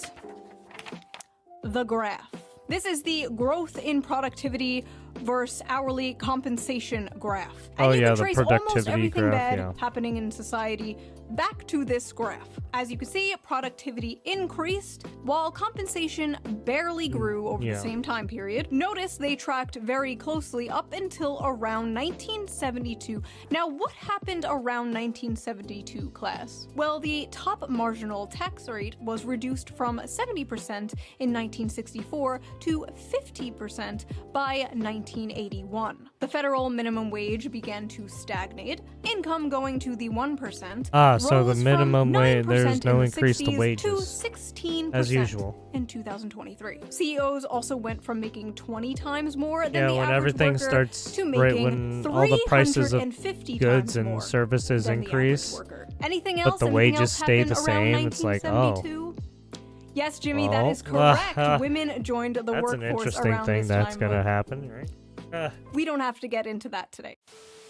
Speaker 2: the graph. This is the growth in productivity versus hourly compensation graph. And
Speaker 1: Oh,
Speaker 2: you
Speaker 1: yeah,
Speaker 2: can
Speaker 1: the
Speaker 2: trace almost
Speaker 1: productivity
Speaker 2: everything
Speaker 1: graph,
Speaker 2: bad
Speaker 1: yeah.
Speaker 2: happening in society back to this graph. As you can see, productivity increased while compensation barely grew over
Speaker 1: yeah.
Speaker 2: the same time period. Notice they tracked very closely up until around 1972. Now, what happened around 1972, class? Well, the top marginal tax rate was reduced from 70% in 1964 to 50% by 1981. The federal minimum wage began to stagnate, income going to the 1%.
Speaker 1: So the
Speaker 2: rose from
Speaker 1: minimum wage,
Speaker 2: 9%
Speaker 1: there's no
Speaker 2: in the
Speaker 1: increase to
Speaker 2: 60s
Speaker 1: wages.
Speaker 2: to 16%
Speaker 1: as usual.
Speaker 2: in 2023. CEOs also went from making 20 times more than
Speaker 1: Yeah,
Speaker 2: the
Speaker 1: when
Speaker 2: average
Speaker 1: everything
Speaker 2: worker
Speaker 1: starts,
Speaker 2: to
Speaker 1: right,
Speaker 2: making
Speaker 1: when all the prices of
Speaker 2: 350
Speaker 1: goods
Speaker 2: times
Speaker 1: and
Speaker 2: more
Speaker 1: services
Speaker 2: than the
Speaker 1: increase,
Speaker 2: average worker. Anything
Speaker 1: but
Speaker 2: else?
Speaker 1: the
Speaker 2: Anything
Speaker 1: wages
Speaker 2: else
Speaker 1: stay
Speaker 2: happened
Speaker 1: the
Speaker 2: around
Speaker 1: same, it's like, oh.
Speaker 2: 1972? Yes, Jimmy, that
Speaker 1: Oh.
Speaker 2: is correct. Women joined the
Speaker 1: That's an
Speaker 2: workforce
Speaker 1: interesting
Speaker 2: around
Speaker 1: thing
Speaker 2: this
Speaker 1: that's
Speaker 2: time,
Speaker 1: gonna
Speaker 2: but
Speaker 1: happen, right?
Speaker 2: we don't have to get into that today.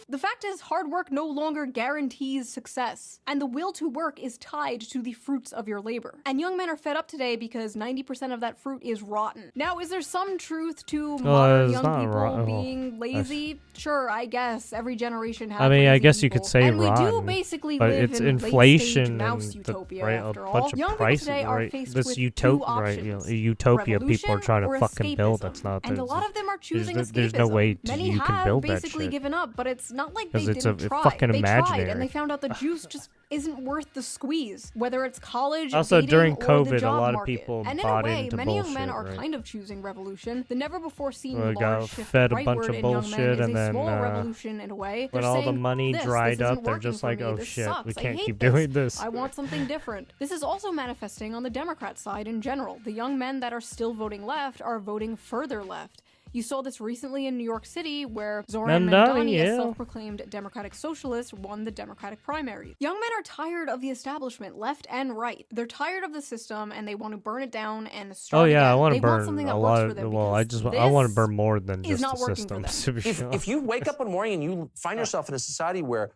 Speaker 2: The fact is, hard work no longer guarantees success, and the will to work is tied to the fruits of your labor. And young men are fed up today because 90% of that fruit is rotten. Now, is there some truth to modern young people being lazy? Sure, I guess every generation has.
Speaker 1: I mean, I guess you
Speaker 2: people.
Speaker 1: could say
Speaker 2: and
Speaker 1: rotten,
Speaker 2: we do basically
Speaker 1: but
Speaker 2: live
Speaker 1: it's
Speaker 2: in
Speaker 1: inflation
Speaker 2: mouse
Speaker 1: and
Speaker 2: utopia,
Speaker 1: right,
Speaker 2: after
Speaker 1: a
Speaker 2: all.
Speaker 1: bunch of
Speaker 2: Young
Speaker 1: prices,
Speaker 2: people today are
Speaker 1: right?
Speaker 2: faced
Speaker 1: This
Speaker 2: with
Speaker 1: utopia,
Speaker 2: two
Speaker 1: right? You know,
Speaker 2: options.
Speaker 1: utopia people are trying to
Speaker 2: or
Speaker 1: fucking build.
Speaker 2: escapism.
Speaker 1: That's not.
Speaker 2: And a lot of them are choosing escapism.
Speaker 1: There's no way
Speaker 2: Many
Speaker 1: you can build that
Speaker 2: basically
Speaker 1: shit.
Speaker 2: given up, but it's not like they
Speaker 1: It's
Speaker 2: didn't
Speaker 1: a
Speaker 2: try.
Speaker 1: fucking
Speaker 2: They
Speaker 1: imaginary.
Speaker 2: tried, and they found out the juice just isn't worth the squeeze. Whether it's college,
Speaker 1: Also,
Speaker 2: dating,
Speaker 1: during
Speaker 2: or the
Speaker 1: COVID,
Speaker 2: job
Speaker 1: a lot of
Speaker 2: market.
Speaker 1: people
Speaker 2: and in
Speaker 1: bought
Speaker 2: a way,
Speaker 1: into
Speaker 2: many young
Speaker 1: bullshit,
Speaker 2: men are
Speaker 1: right?
Speaker 2: kind of choosing revolution. The never-before-seen
Speaker 1: Well,
Speaker 2: large
Speaker 1: got
Speaker 2: shift
Speaker 1: fed a bunch
Speaker 2: rightward
Speaker 1: of
Speaker 2: in young men
Speaker 1: bullshit,
Speaker 2: is
Speaker 1: and
Speaker 2: a
Speaker 1: then
Speaker 2: small revolution in a way.
Speaker 1: when
Speaker 2: They're
Speaker 1: all the
Speaker 2: saying,
Speaker 1: money
Speaker 2: this
Speaker 1: dried
Speaker 2: isn't
Speaker 1: up, they're
Speaker 2: working
Speaker 1: just
Speaker 2: for
Speaker 1: like,
Speaker 2: me.
Speaker 1: oh
Speaker 2: This
Speaker 1: shit,
Speaker 2: sucks.
Speaker 1: we
Speaker 2: I
Speaker 1: can't
Speaker 2: hate
Speaker 1: keep
Speaker 2: this.
Speaker 1: doing this.
Speaker 2: I want something different. This is also manifesting on the Democrat side in general. The young men that are still voting left are voting further left. You saw this recently in New York City, where Zoran Mamdani,
Speaker 1: yeah.
Speaker 2: a self-proclaimed democratic socialist, won the Democratic primary. Young men are tired of the establishment, left and right. They're tired of the system, and they want to burn it down and start
Speaker 1: Oh yeah,
Speaker 2: again.
Speaker 1: I want
Speaker 2: They
Speaker 1: to burn
Speaker 2: something
Speaker 1: a
Speaker 2: that
Speaker 1: lot.
Speaker 2: works for them
Speaker 1: Well, I want to burn more than
Speaker 2: is
Speaker 1: just
Speaker 2: not
Speaker 1: the
Speaker 2: working for
Speaker 1: system.
Speaker 2: them.
Speaker 1: To be sure.
Speaker 10: If you wake up one morning and you find yourself in a society where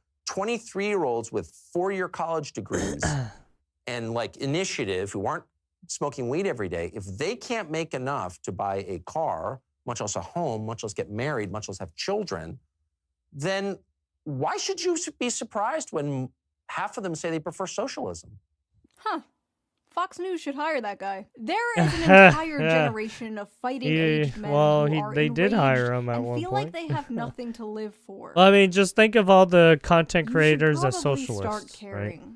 Speaker 10: 23-year-olds with 4-year college degrees and like initiative who aren't smoking weed every day, if they can't make enough to buy a car, much less a home, much less get married, much less have children, then why should you be surprised when half of them say they prefer socialism?
Speaker 2: Huh. Fox News should hire that guy. There is an entire generation of fighting-age men who are
Speaker 1: they did
Speaker 2: enraged
Speaker 1: hire him at
Speaker 2: and
Speaker 1: one
Speaker 2: feel
Speaker 1: point.
Speaker 2: like they have nothing to live for.
Speaker 1: Well, I mean, just think of all the content
Speaker 2: You should
Speaker 1: creators as
Speaker 2: probably
Speaker 1: socialists,
Speaker 2: start
Speaker 1: right?
Speaker 2: caring.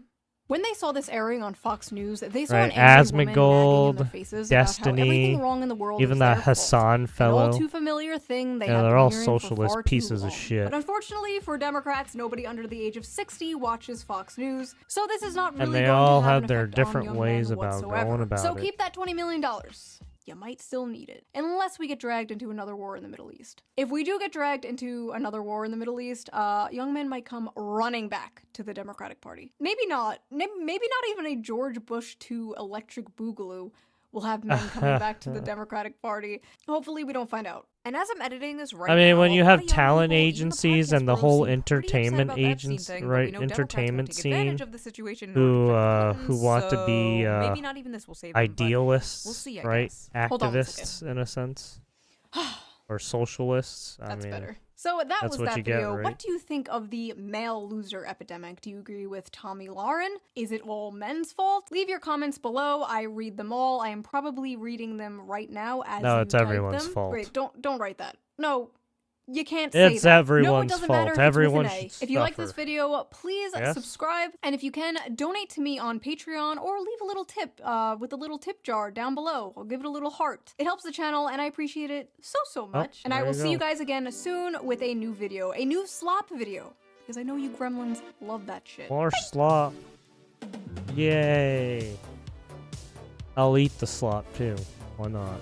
Speaker 2: When they saw this airing on Fox News, they saw
Speaker 1: Right,
Speaker 2: an angry woman nagging in
Speaker 1: Asmongold,
Speaker 2: their faces about how
Speaker 1: Destiny,
Speaker 2: everything wrong in the world
Speaker 1: even
Speaker 2: is
Speaker 1: that
Speaker 2: their
Speaker 1: Hassan
Speaker 2: fault.
Speaker 1: fellow.
Speaker 2: An all too familiar thing they
Speaker 1: Yeah,
Speaker 2: have
Speaker 1: they're
Speaker 2: been
Speaker 1: all
Speaker 2: hearing for
Speaker 1: socialist
Speaker 2: far
Speaker 1: pieces
Speaker 2: too
Speaker 1: of
Speaker 2: long.
Speaker 1: shit.
Speaker 2: But unfortunately for Democrats, nobody under the age of 60 watches Fox News, so this is not really
Speaker 1: And they
Speaker 2: going
Speaker 1: all
Speaker 2: to have
Speaker 1: have
Speaker 2: an
Speaker 1: their
Speaker 2: effect on
Speaker 1: different
Speaker 2: young
Speaker 1: ways
Speaker 2: men
Speaker 1: about
Speaker 2: whatsoever.
Speaker 1: going about
Speaker 2: so
Speaker 1: it.
Speaker 2: keep that $20 million. You might still need it, unless we get dragged into another war in the Middle East. If we do get dragged into another war in the Middle East, young men might come running back to the Democratic Party. Maybe not. Maybe not even a George Bush II electric boogaloo will have men coming back to the Democratic Party. Hopefully we don't find out. And as I'm editing this right now,
Speaker 1: I mean, when
Speaker 2: a
Speaker 1: you
Speaker 2: lot
Speaker 1: have
Speaker 2: of young
Speaker 1: talent
Speaker 2: people, even
Speaker 1: agencies
Speaker 2: podcast
Speaker 1: and the
Speaker 2: bros,
Speaker 1: whole
Speaker 2: seem pretty upset
Speaker 1: entertainment
Speaker 2: about that Epstein
Speaker 1: agents,
Speaker 2: thing, but
Speaker 1: right?
Speaker 2: we know Democrats won't
Speaker 1: Entertainment
Speaker 2: take advantage
Speaker 1: scene
Speaker 2: of the situation in order to protect
Speaker 1: who want to be
Speaker 2: so maybe not even this will save them, but
Speaker 1: idealists,
Speaker 2: we'll see, I
Speaker 1: right?
Speaker 2: guess. Hold on one
Speaker 1: Activists in a sense, or socialists. I
Speaker 2: That's
Speaker 1: mean,
Speaker 2: better. So that
Speaker 1: that's
Speaker 2: was
Speaker 1: what
Speaker 2: that
Speaker 1: you get,
Speaker 2: video.
Speaker 1: right?
Speaker 2: What do you think of the male loser epidemic? Do you agree with Tommy Lauren? Is it all men's fault? Leave your comments below. I read them all. I am probably reading them right now as
Speaker 1: No,
Speaker 2: you
Speaker 1: it's
Speaker 2: type
Speaker 1: everyone's
Speaker 2: them.
Speaker 1: fault.
Speaker 2: Wait, don't write that. No. You can't say
Speaker 1: It's
Speaker 2: that. No, it
Speaker 1: everyone's
Speaker 2: doesn't
Speaker 1: fault.
Speaker 2: matter if
Speaker 1: Everyone
Speaker 2: it's with an
Speaker 1: should
Speaker 2: A. If you like this
Speaker 1: suffer.
Speaker 2: video, please
Speaker 1: Yes?
Speaker 2: subscribe. And if you can, donate to me on Patreon or leave a little tip with the little tip jar down below. I'll give it a little heart. It helps the channel and I appreciate it so much. And I
Speaker 1: there
Speaker 2: will
Speaker 1: you
Speaker 2: see you
Speaker 1: go.
Speaker 2: guys again soon with a new video. A new slop video. Because I know you gremlins love that shit.
Speaker 1: More slop. Yay. I'll eat the slop too. Why not?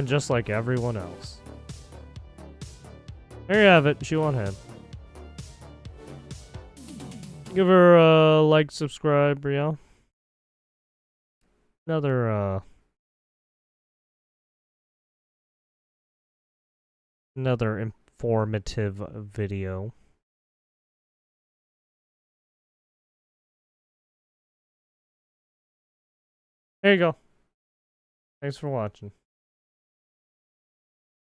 Speaker 1: Just like everyone else. There you have it. She won him. Give her a like, subscribe, Brielle. Another informative video. There you go. Thanks for watching.